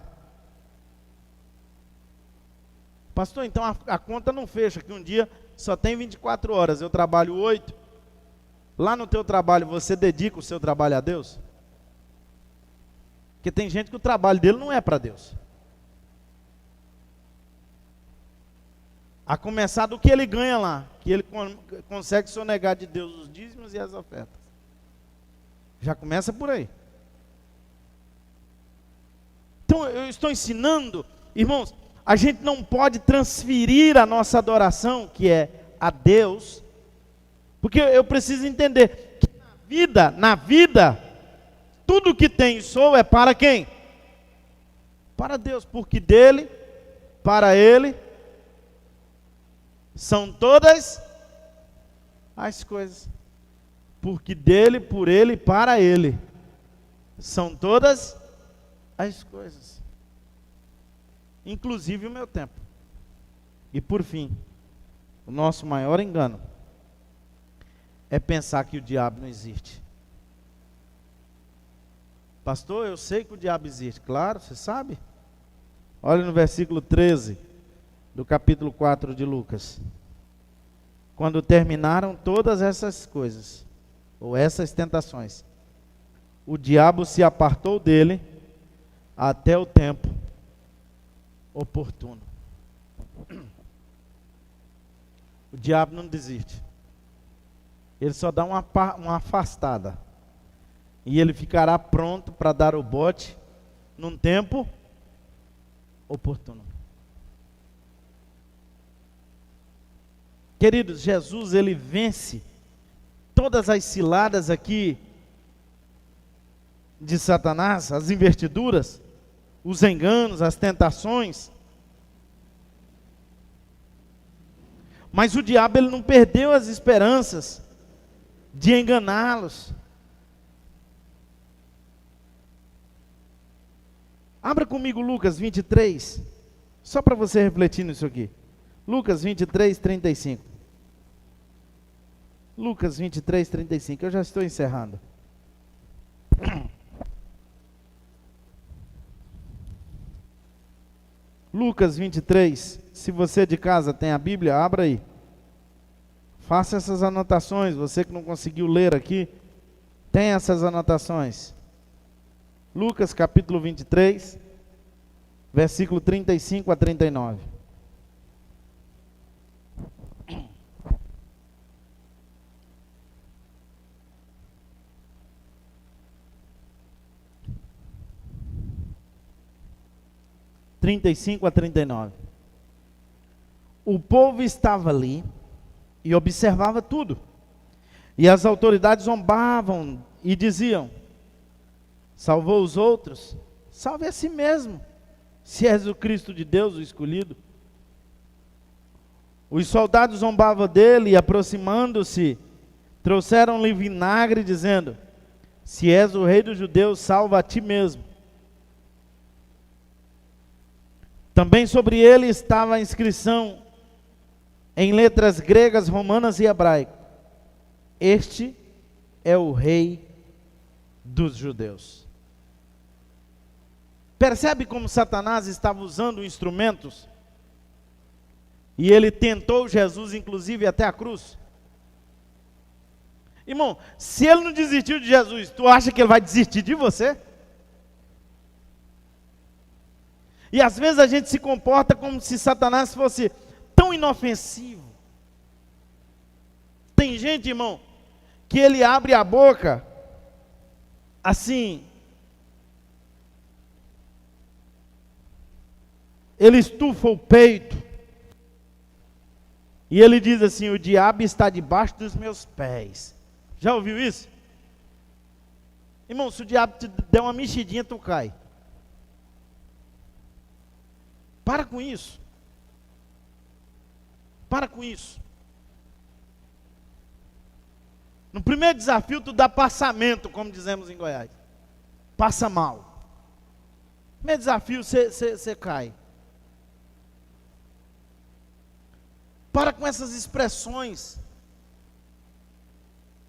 Pastor, então a conta não fecha, que um dia só tem 24 horas, eu trabalho 8. Lá no teu trabalho, você dedica o seu trabalho a Deus? Porque tem gente que o trabalho dele não é para Deus. A começar do que ele ganha lá, que ele consegue sonegar de Deus os dízimos e as ofertas. Já começa por aí. Então eu estou ensinando, irmãos, a gente não pode transferir a nossa adoração, que é a Deus, porque eu preciso entender que na vida, tudo que tem e sou é para quem? Para Deus, porque dele, para ele, são todas as coisas. Porque dele, por ele, para ele, são todas as coisas. Inclusive o meu tempo. E por fim, o nosso maior engano é pensar que o diabo não existe. Pastor, eu sei que o diabo existe. Claro, você sabe. Olha no versículo 13 do capítulo 4 de Lucas. Quando terminaram todas essas coisas, ou essas tentações, o diabo se apartou dele até o tempo oportuno. O diabo não desiste. Ele só dá uma afastada. E ele ficará pronto para dar o bote num tempo oportuno. Queridos, Jesus, ele vence todas as ciladas aqui de Satanás, as investiduras, os enganos, as tentações. Mas o diabo, ele não perdeu as esperanças de enganá-los. Abra comigo Lucas 23, só para você refletir nisso aqui. Lucas 23, 35. Lucas 23, 35, eu já estou encerrando. Lucas 23, se você de casa tem a Bíblia, abra aí. Faça essas anotações, você que não conseguiu ler aqui, tem essas anotações. Lucas capítulo 23, versículo 35 a 39. (35 a 39). O povo estava ali e observava tudo. E as autoridades zombavam e diziam: salvou os outros, salve a si mesmo, se és o Cristo de Deus, o escolhido. Os soldados zombavam dele e, aproximando-se, trouxeram-lhe vinagre, dizendo: se és o rei dos judeus, salva a ti mesmo. Também sobre ele estava a inscrição em letras gregas, romanas e hebraicas: este é o rei dos judeus. Percebe como Satanás estava usando instrumentos? E ele tentou Jesus, inclusive, até a cruz. Irmão, se ele não desistiu de Jesus, tu acha que ele vai desistir de você? E às vezes a gente se comporta como se Satanás fosse tão inofensivo. Tem gente, irmão, que ele abre a boca, assim, ele estufa o peito, e ele diz assim: o diabo está debaixo dos meus pés. Já ouviu isso? Irmão, se o diabo te der uma mexidinha, tu cai. Para com isso. Para com isso. No primeiro desafio, tu dá passamento, como dizemos em Goiás. Passa mal. No primeiro desafio, você cai. Para com essas expressões.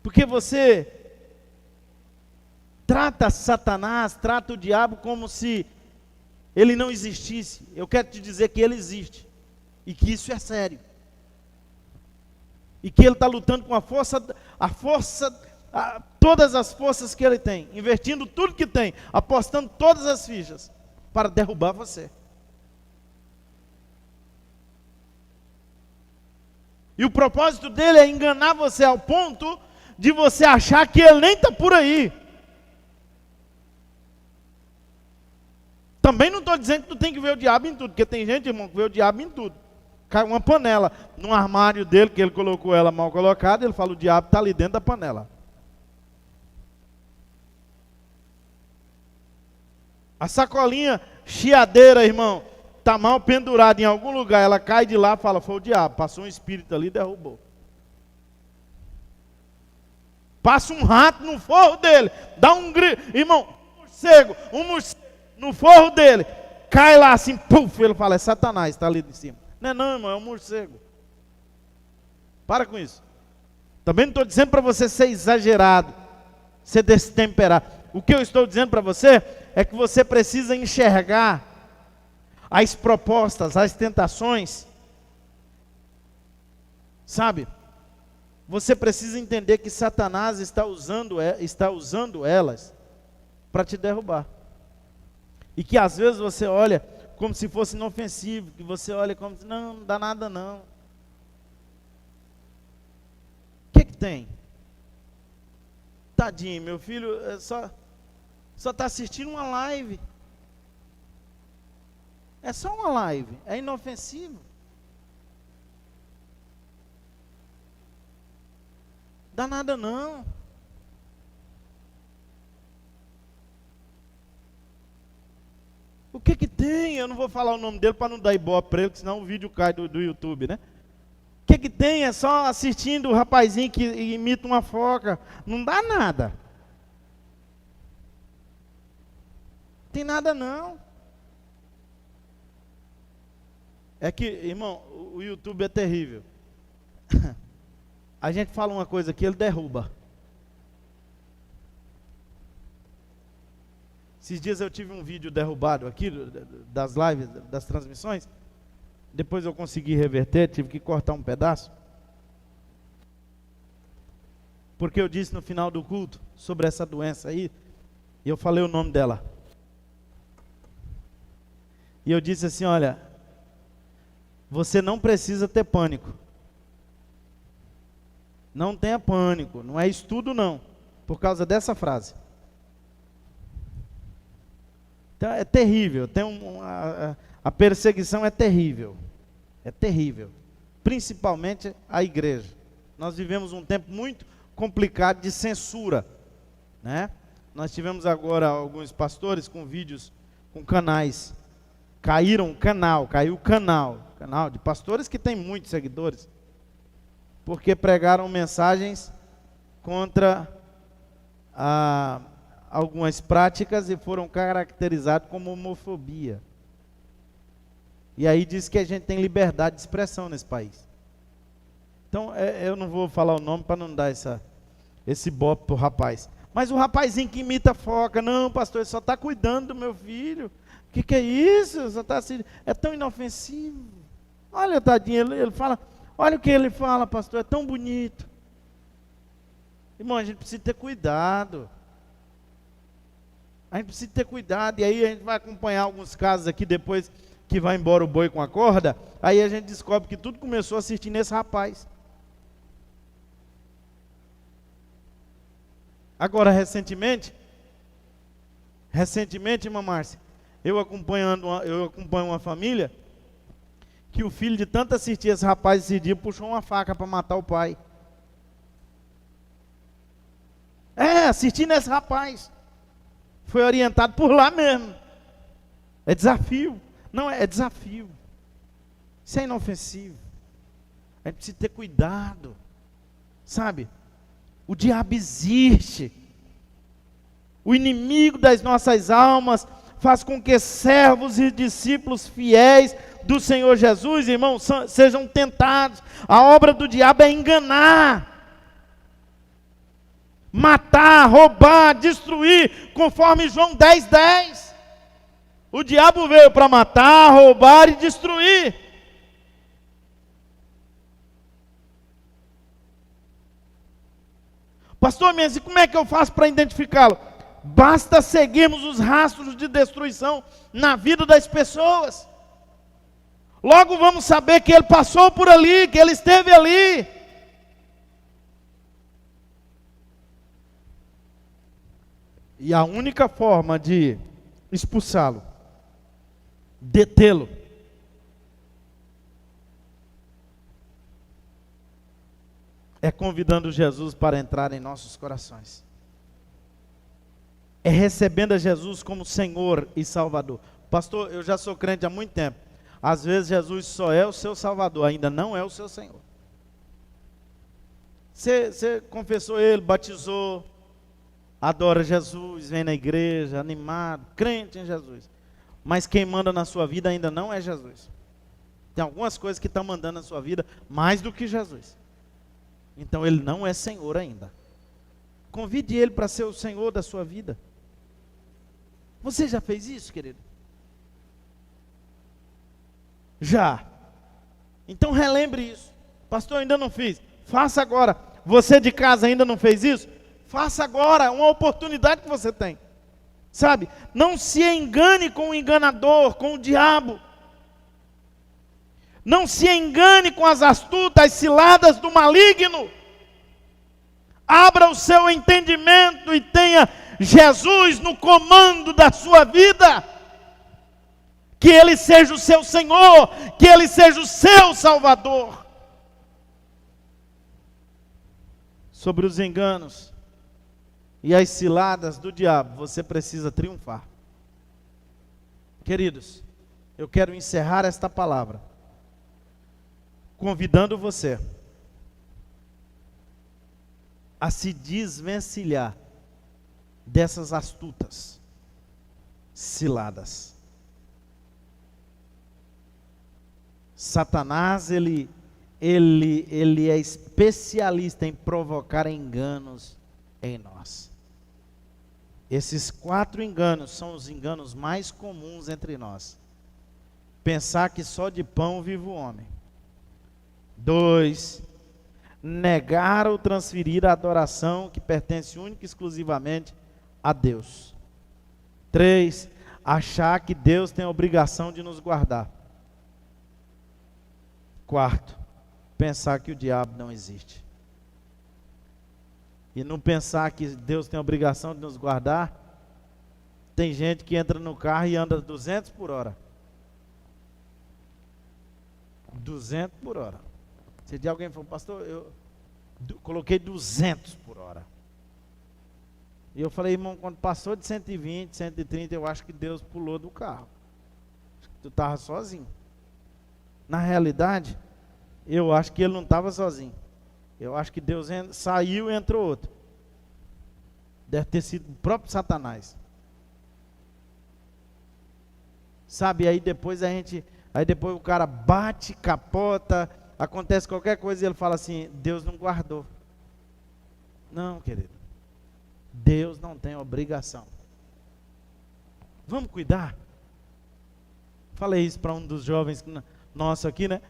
Porque você trata Satanás, trata o diabo como se ele não existisse. Eu quero te dizer que ele existe. E que isso é sério. E que ele está lutando com todas as forças que ele tem, investindo tudo que tem, apostando todas as fichas para derrubar você. E o propósito dele é enganar você ao ponto de você achar que ele nem está por aí. Também não estou dizendo que tu tem que ver o diabo em tudo, porque tem gente, irmão, que vê o diabo em tudo. Cai uma panela no armário dele, que ele colocou ela mal colocada, ele fala: o diabo está ali dentro da panela. A sacolinha chiadeira, irmão, está mal pendurada em algum lugar, ela cai de lá, fala: foi o diabo, passou um espírito ali e derrubou. Passa um rato no forro dele, dá um grito, irmão, um morcego no forro dele, cai lá assim, puf, ele fala: é Satanás, está ali de cima. Não, irmão, é um morcego. Para com isso. Também não estou dizendo para você ser exagerado, ser destemperado. O que eu estou dizendo para você é que você precisa enxergar as propostas, as tentações. Sabe? Você precisa entender que Satanás está usando elas para te derrubar. E que às vezes você olha como se fosse inofensivo, que você olha como se não dá nada não. O que tem? Tadinho, meu filho só está assistindo uma live. É só uma live, é inofensivo. Dá nada não. O que tem? Eu não vou falar o nome dele para não dar ibope para ele, senão o vídeo cai do YouTube, né? O que tem? É só assistindo o rapazinho que imita uma foca. Não dá nada. Tem nada não. É que, irmão, o YouTube é terrível. A gente fala uma coisa aqui, ele derruba. Esses dias eu tive um vídeo derrubado aqui, das lives, das transmissões. Depois eu consegui reverter, tive que cortar um pedaço. Porque eu disse no final do culto sobre essa doença aí, e eu falei o nome dela. E eu disse assim: olha, você não precisa ter pânico. Não tenha pânico, não é estudo não, por causa dessa frase. Então é terrível, a perseguição é terrível, principalmente a igreja. Nós vivemos um tempo muito complicado de censura, né? Nós tivemos agora alguns pastores com vídeos, com canais. Caiu o canal de pastores que tem muitos seguidores, porque pregaram mensagens contra algumas práticas e foram caracterizados como homofobia. E aí diz que a gente tem liberdade de expressão nesse país. Então, eu não vou falar o nome para não dar esse bope pro rapaz. Mas o rapazinho que imita foca, não, pastor, ele só está cuidando do meu filho. O que é isso? Só tá assim, é tão inofensivo. Olha, tadinho, ele fala, olha o que ele fala, pastor, é tão bonito. Irmão, a gente precisa ter cuidado. A gente precisa ter cuidado. E aí a gente vai acompanhar alguns casos aqui depois que vai embora o boi com a corda. Aí a gente descobre que tudo começou a assistir nesse rapaz. Agora, recentemente, irmã Márcia, eu acompanho uma família que o filho de tanto assistir esse rapaz esse dia puxou uma faca para matar o pai. Assistindo esse rapaz. Foi orientado por lá mesmo. É desafio. Não, é desafio. Isso é inofensivo. A gente precisa ter cuidado. Sabe? O diabo existe. O inimigo das nossas almas faz com que servos e discípulos fiéis do Senhor Jesus, irmãos, sejam tentados. A obra do diabo é enganar, matar, roubar, destruir, conforme João 10:10. O diabo veio para matar, roubar e destruir. Pastor, mas e como é que eu faço para identificá-lo? Basta seguirmos os rastros de destruição na vida das pessoas. Logo vamos saber que ele passou por ali, que ele esteve ali. E a única forma de expulsá-lo, detê-lo, é convidando Jesus para entrar em nossos corações. É recebendo a Jesus como Senhor e Salvador. Pastor, eu já sou crente há muito tempo. Às vezes Jesus só é o seu Salvador, ainda não é o seu Senhor. Você confessou Ele, batizou, adora Jesus, vem na igreja, animado, crente em Jesus. Mas quem manda na sua vida ainda não é Jesus. Tem algumas coisas que estão mandando na sua vida mais do que Jesus. Então Ele não é Senhor ainda. Convide Ele para ser o Senhor da sua vida. Você já fez isso, querido? Já. Então relembre isso. Pastor, eu ainda não fiz. Faça agora. Você de casa ainda não fez isso? Faça agora. É uma oportunidade que você tem. Sabe? Não se engane com o enganador, com o diabo. Não se engane com as astutas ciladas do maligno. Abra o seu entendimento e tenha Jesus no comando da sua vida. Que Ele seja o seu Senhor, que Ele seja o seu Salvador. Sobre os enganos e as ciladas do diabo, você precisa triunfar. Queridos, eu quero encerrar esta palavra convidando você a se desvencilhar dessas astutas ciladas. Satanás, ele é especialista em provocar enganos em nós. Esses 4 enganos são os enganos mais comuns entre nós. Pensar que só de pão vive o homem. 2, negar ou transferir a adoração que pertence única e exclusivamente a Deus. 3, achar que Deus tem a obrigação de nos guardar. 4, pensar que o diabo não existe. E não pensar que Deus tem a obrigação de nos guardar, tem gente que entra no carro e anda 200 por hora. 200 por hora. Se de alguém falou, pastor, eu coloquei 200 por hora. E eu falei, irmão, quando passou de 120, 130, eu acho que Deus pulou do carro. Tu estava sozinho. Na realidade, eu acho que ele não estava sozinho. Eu acho que Deus saiu e entrou outro. Deve ter sido o próprio Satanás. Sabe, aí depois o cara bate, capota, acontece qualquer coisa e ele fala assim, Deus não guardou. Não, querido. Deus não tem obrigação. Vamos cuidar. Falei isso para um dos jovens nosso aqui, né?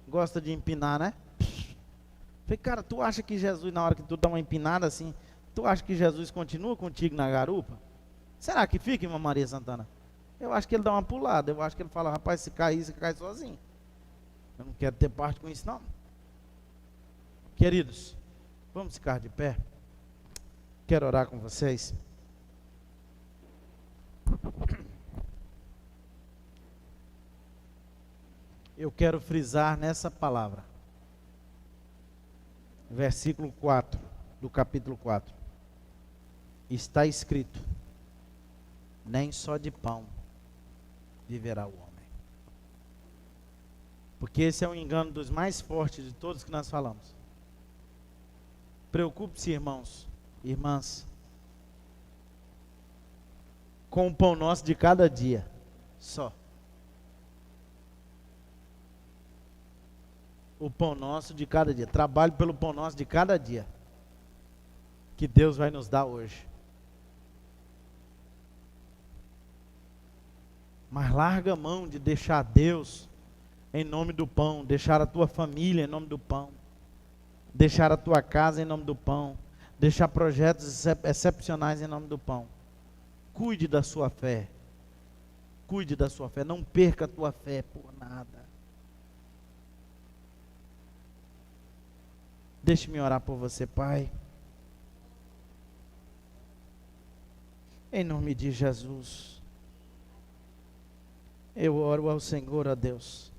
Gosta de empinar, né? Falei, cara, tu acha que Jesus, na hora que tu dá uma empinada assim, tu acha que Jesus continua contigo na garupa? Será que fica, irmã Maria Santana? Eu acho que ele dá uma pulada. Eu acho que ele fala, rapaz, se cair, você cai sozinho. Eu não quero ter parte com isso, não. Queridos, vamos ficar de pé. Quero orar com vocês. Eu quero frisar nessa palavra. Versículo 4 do capítulo 4. Está escrito: nem só de pão viverá o homem. Porque esse é um engano dos mais fortes de todos que nós falamos. Preocupe-se, irmãos, irmãs, com o pão nosso de cada dia, só. O pão nosso de cada dia. Trabalhe pelo pão nosso de cada dia, que Deus vai nos dar hoje. Mas larga a mão de deixar Deus em nome do pão, deixar a tua família em nome do pão, deixar a tua casa em nome do pão, deixar projetos excepcionais em nome do pão. Cuide da sua fé. Cuide da sua fé. Não perca a tua fé por nada. Deixe-me orar por você, Pai. Em nome de Jesus. Eu oro ao Senhor, ó Deus.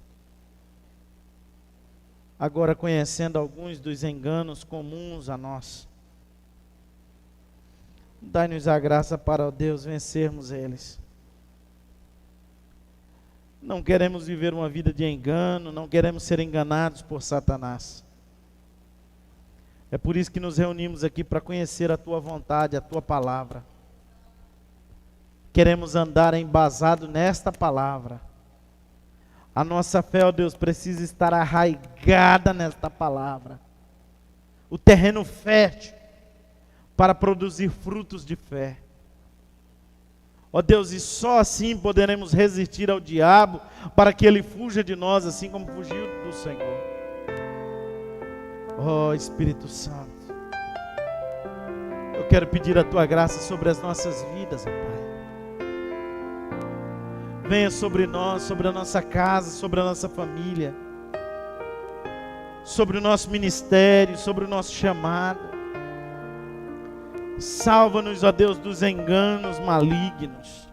Agora conhecendo alguns dos enganos comuns a nós. Dai-nos a graça para, ó Deus, vencermos eles. Não queremos viver uma vida de engano, não queremos ser enganados por Satanás. É por isso que nos reunimos aqui para conhecer a Tua vontade, a Tua palavra. Queremos andar embasado nesta palavra. A nossa fé, ó Deus, precisa estar arraigada nesta palavra. O terreno fértil para produzir frutos de fé. Ó Deus, e só assim poderemos resistir ao diabo para que ele fuja de nós, assim como fugiu do Senhor. Ó Espírito Santo, eu quero pedir a Tua graça sobre as nossas vidas, ó Pai. Venha sobre nós, sobre a nossa casa, sobre a nossa família, sobre o nosso ministério, sobre o nosso chamado. Salva-nos, ó Deus, dos enganos malignos.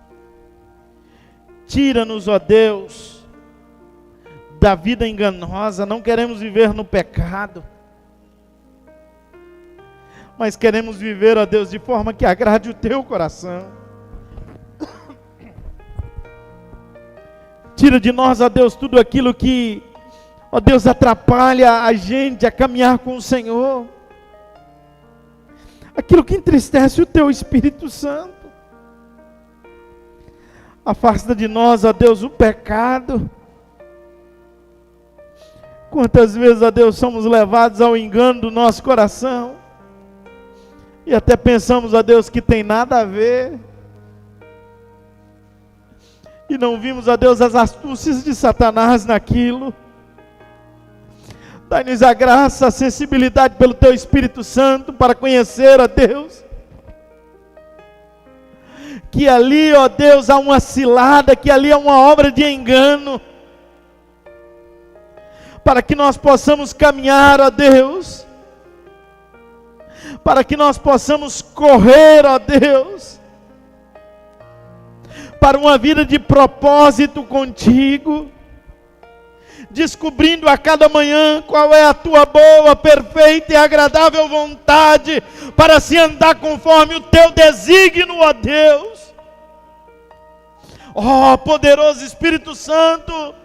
Tira-nos, ó Deus, da vida enganosa. Não queremos viver no pecado, mas queremos viver, ó Deus, de forma que agrade o Teu coração. Tira de nós, ó Deus, tudo aquilo que, ó Deus, atrapalha a gente a caminhar com o Senhor. Aquilo que entristece o Teu Espírito Santo. Afasta de nós, ó Deus, o pecado. Quantas vezes, ó Deus, somos levados ao engano do nosso coração. E até pensamos, ó Deus, que tem nada a ver. E não vimos, ó Deus, as astúcias de Satanás naquilo. Dai-nos a graça, a sensibilidade pelo Teu Espírito Santo para conhecer, ó Deus, que ali, ó Deus, há uma cilada, que ali há uma obra de engano, para que nós possamos caminhar, ó Deus, para que nós possamos correr, ó Deus, para uma vida de propósito contigo, descobrindo a cada manhã qual é a tua boa, perfeita e agradável vontade, para se andar conforme o teu desígnio, ó Deus. Ó poderoso Espírito Santo,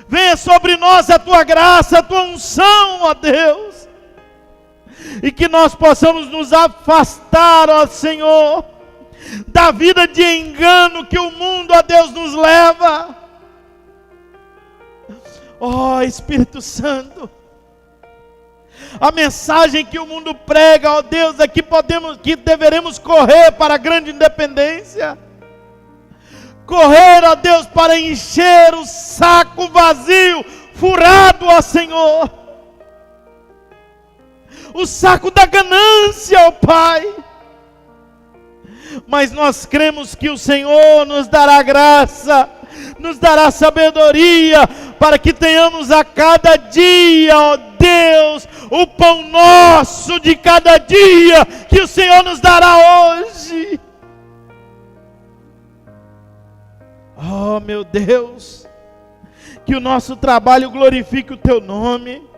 venha sobre nós a tua graça, a tua unção, ó Deus, e que nós possamos nos afastar, ó Senhor, da vida de engano que o mundo, ó Deus, nos leva. Ó Espírito Santo, a mensagem que o mundo prega, ó Deus, é que deveremos correr para a grande independência, correr, ó Deus, para encher o saco vazio, furado, ó Senhor, o saco da ganância, ó Pai. Mas nós cremos que o Senhor nos dará graça, nos dará sabedoria, para que tenhamos a cada dia, ó Deus, o pão nosso de cada dia, que o Senhor nos dará hoje. Oh meu Deus, que o nosso trabalho glorifique o teu nome,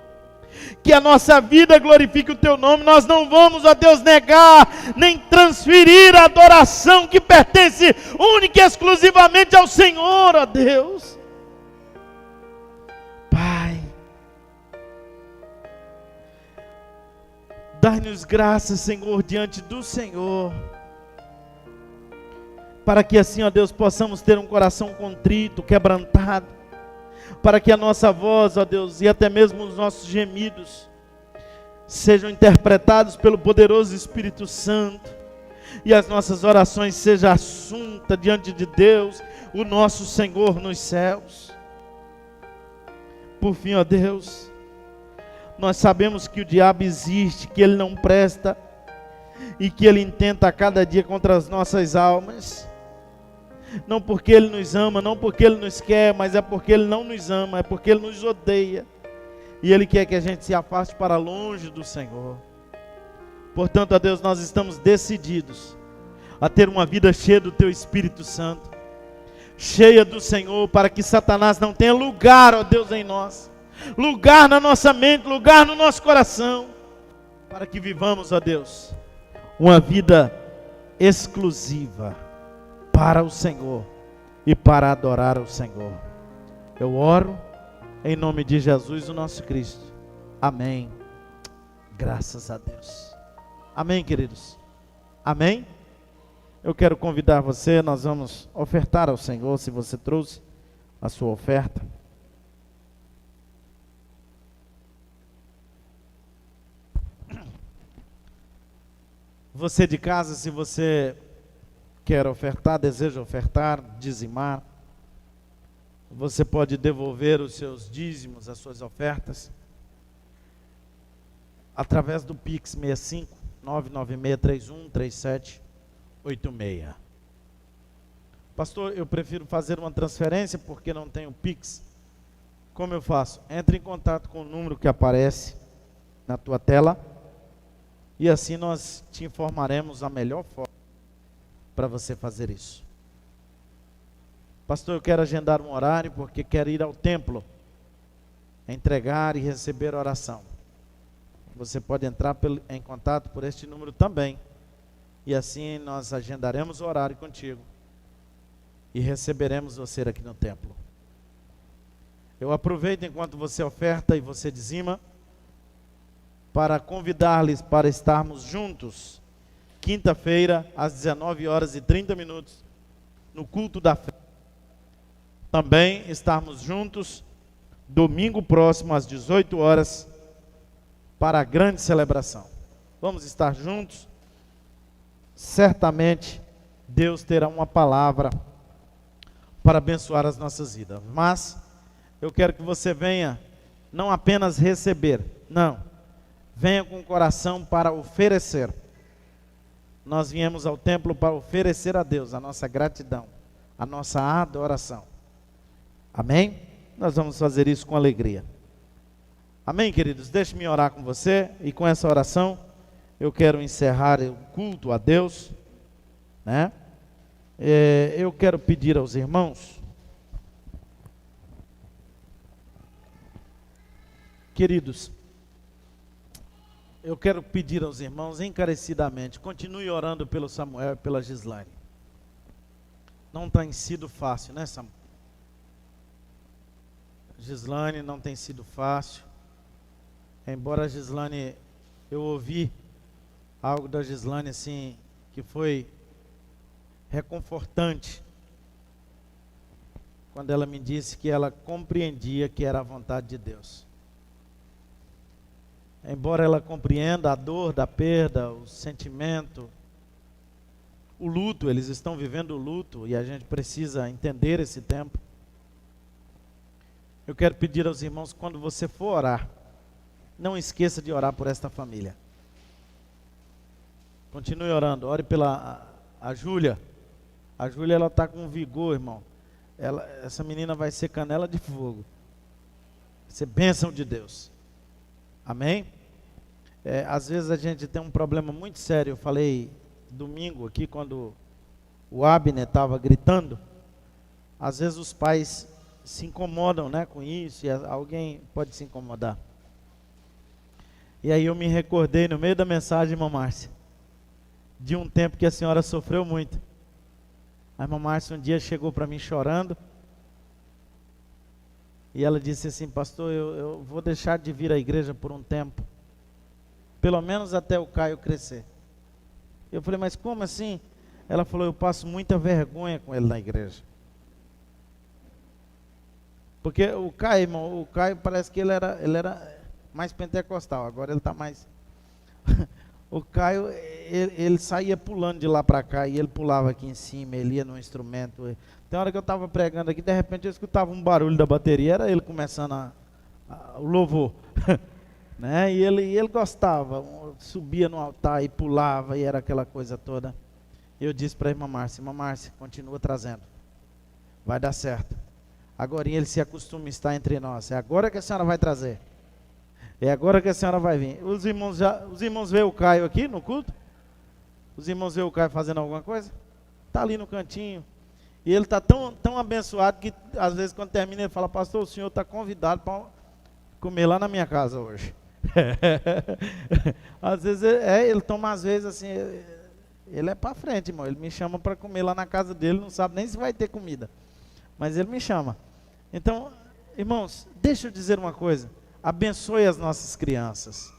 que a nossa vida glorifique o teu nome. Nós não vamos, ó Deus, negar, nem transferir a adoração que pertence única e exclusivamente ao Senhor, ó Deus. Pai, dai-nos graça, Senhor, diante do Senhor, para que assim, ó Deus, possamos ter um coração contrito, quebrantado, para que a nossa voz, ó Deus, e até mesmo os nossos gemidos sejam interpretados pelo poderoso Espírito Santo, e as nossas orações sejam assunta diante de Deus, o nosso Senhor nos céus. Por fim, ó Deus, nós sabemos que o diabo existe, que ele não presta, e que ele intenta a cada dia contra as nossas almas, não porque ele nos ama, não porque ele nos quer, mas é porque ele não nos ama, é porque ele nos odeia, e ele quer que a gente se afaste para longe do Senhor. Portanto, ó Deus, nós estamos decididos a ter uma vida cheia do teu Espírito Santo, cheia do Senhor, para que Satanás não tenha lugar, ó Deus, em nós, lugar na nossa mente, lugar no nosso coração, para que vivamos, ó Deus, uma vida exclusiva para o Senhor e para adorar o Senhor. Eu oro em nome de Jesus, o nosso Cristo. Amém. Graças a Deus. Amém, queridos. Amém. Eu quero convidar você, nós vamos ofertar ao Senhor, se você trouxe a sua oferta. Você de casa, se você quer ofertar, deseja ofertar, dizimar, você pode devolver os seus dízimos, as suas ofertas, através do Pix 65 99631 3786. Pastor, eu prefiro fazer uma transferência porque não tenho Pix. Como eu faço? Entre em contato com o número que aparece na tua tela, e assim nós te informaremos a melhor forma para você fazer isso. Pastor, eu quero agendar um horário porque quero ir ao templo, entregar e receber oração. Você pode entrar em contato por este número também, e assim nós agendaremos o horário contigo e receberemos você aqui no templo. Eu aproveito enquanto você oferta e você dizima, para convidar-lhes para estarmos juntos, quinta-feira, às 19h30, no culto da fé. Também estarmos juntos, domingo próximo, às 18 horas, para a grande celebração. Vamos estar juntos. Certamente, Deus terá uma palavra para abençoar as nossas vidas. Mas, eu quero que você venha, não apenas receber, não. Venha com o coração para oferecer. Nós viemos ao templo para oferecer a Deus a nossa gratidão, a nossa adoração. Amém? Nós vamos fazer isso com alegria. Amém, queridos? Deixe-me orar com você, e com essa oração eu quero encerrar o culto a Deus, né? Eu quero pedir aos irmãos Queridos, eu quero pedir aos irmãos encarecidamente, continue orando pelo Samuel e pela Gislaine. Não tem sido fácil, né, Samuel? Gislaine não tem sido fácil. Embora a Gislaine, eu ouvi algo da Gislaine assim, que foi reconfortante. Quando ela me disse que ela compreendia que era a vontade de Deus. Embora ela compreenda a dor da perda, o sentimento, o luto, eles estão vivendo o luto e a gente precisa entender esse tempo. Eu quero pedir aos irmãos, quando você for orar, não esqueça de orar por esta família. Continue orando, ore pela a Júlia. A Júlia, ela está com vigor, irmão. Essa menina vai ser canela de fogo. Vai ser bênção de Deus. Amém? Às vezes a gente tem um problema muito sério. Eu falei domingo aqui, quando o Abner estava gritando. Às vezes os pais se incomodam, né, com isso, e alguém pode se incomodar. E aí eu me recordei no meio da mensagem, irmã Márcia, de um tempo que a senhora sofreu muito. A irmã Márcia um dia chegou para mim chorando, e ela disse assim: pastor, eu vou deixar de vir à igreja por um tempo, pelo menos até o Caio crescer. Eu falei: mas como assim? Ela falou: eu passo muita vergonha com ele na igreja. Porque o Caio, irmão, o Caio parece que ele era mais pentecostal, agora ele está mais... O Caio, ele saía pulando de lá para cá, e ele pulava aqui em cima, ele ia no instrumento. Tem hora que eu estava pregando aqui, de repente eu escutava um barulho da bateria, era ele começando o louvor. Né? E ele gostava, subia no altar e pulava, e era aquela coisa toda. Eu disse para a irmã Márcia, continua trazendo, vai dar certo. Agora ele se acostuma a estar entre nós. É agora que a senhora vai trazer. É agora que a senhora vai vir. Os irmãos veem o Caio aqui no culto? Os irmãos veem o Caio fazendo alguma coisa? Está ali no cantinho. E ele está tão abençoado que às vezes quando termina ele fala: pastor, o senhor está convidado para comer lá na minha casa hoje. Às vezes ele toma, às vezes assim, ele é para frente, irmão. Ele me chama para comer lá na casa dele, não sabe nem se vai ter comida. Mas ele me chama. Então, irmãos, deixa eu dizer uma coisa. Abençoe as nossas crianças.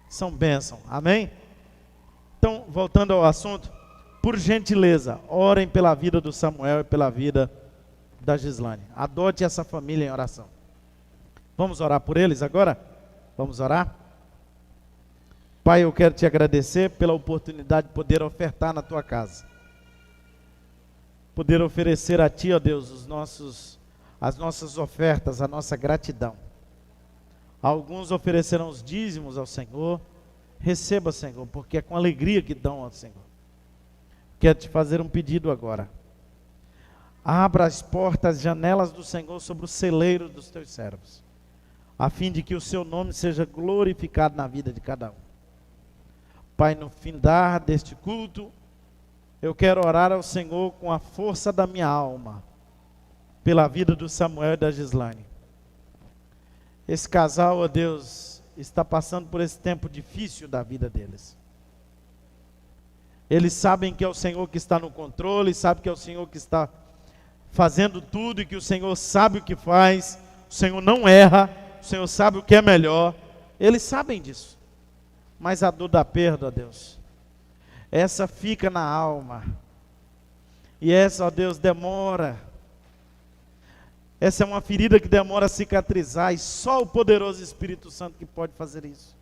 São bênção. Amém? Então, voltando ao assunto, por gentileza, orem pela vida do Samuel e pela vida da Gislaine. Adote essa família em oração. Vamos orar por eles agora? Vamos orar? Pai, eu quero te agradecer pela oportunidade de poder ofertar na tua casa. Poder oferecer a Ti, ó Deus, as nossas ofertas, a nossa gratidão. Alguns oferecerão os dízimos ao Senhor. Receba, Senhor, porque é com alegria que dão ao Senhor. Quero te fazer um pedido agora. Abra as portas, as janelas do Senhor sobre o celeiro dos teus servos, a fim de que o seu nome seja glorificado na vida de cada um. Pai, no findar deste culto, eu quero orar ao Senhor com a força da minha alma, pela vida do Samuel e da Gislaine. Esse casal, ó Deus, está passando por esse tempo difícil da vida deles. Eles sabem que é o Senhor que está no controle, sabem que é o Senhor que está fazendo tudo, e que o Senhor sabe o que faz, o Senhor não erra, o Senhor sabe o que é melhor. Eles sabem disso. Mas a dor da perda, ó Deus, essa fica na alma. E essa, ó Deus, demora. Essa é uma ferida que demora a cicatrizar, e só o poderoso Espírito Santo que pode fazer isso.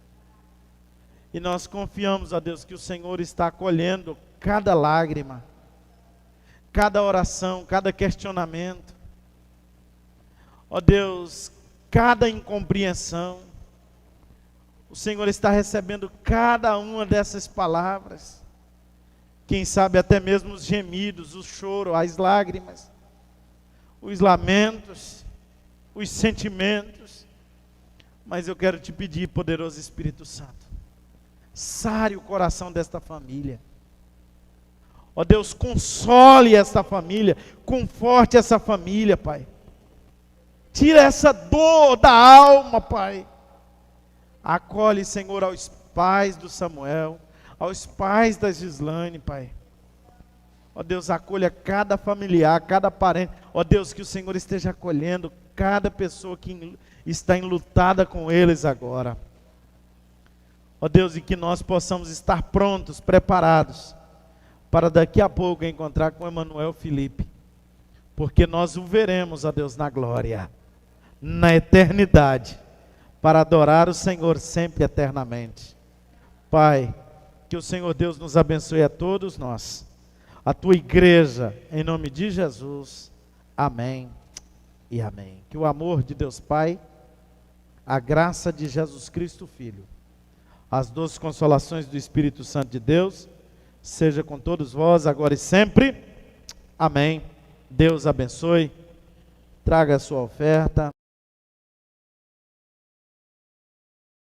E nós confiamos, ó Deus, que o Senhor está acolhendo cada lágrima, cada oração, cada questionamento. Ó Deus, cada incompreensão. O Senhor está recebendo cada uma dessas palavras. Quem sabe até mesmo os gemidos, o choro, as lágrimas, os lamentos, os sentimentos. Mas eu quero te pedir, poderoso Espírito Santo, sare o coração desta família. Ó Deus, console essa família, conforte essa família, Pai. Tira essa dor da alma, Pai. Acolhe, Senhor, aos pais do Samuel, aos pais da Gislaine, Pai. Ó Deus, acolha cada familiar, cada parente. Ó Deus, que o Senhor esteja acolhendo cada pessoa que está enlutada com eles agora. Ó Deus, e que nós possamos estar prontos, preparados, para daqui a pouco encontrar com Emanuel Felipe. Porque nós o veremos, ó Deus, na glória, na eternidade, para adorar o Senhor sempre eternamente. Pai, que o Senhor Deus nos abençoe a todos nós, a tua igreja, em nome de Jesus. Amém e amém. Que o amor de Deus Pai, a graça de Jesus Cristo Filho, as doces consolações do Espírito Santo de Deus, seja com todos vós, agora e sempre. Amém. Deus abençoe. Traga a sua oferta.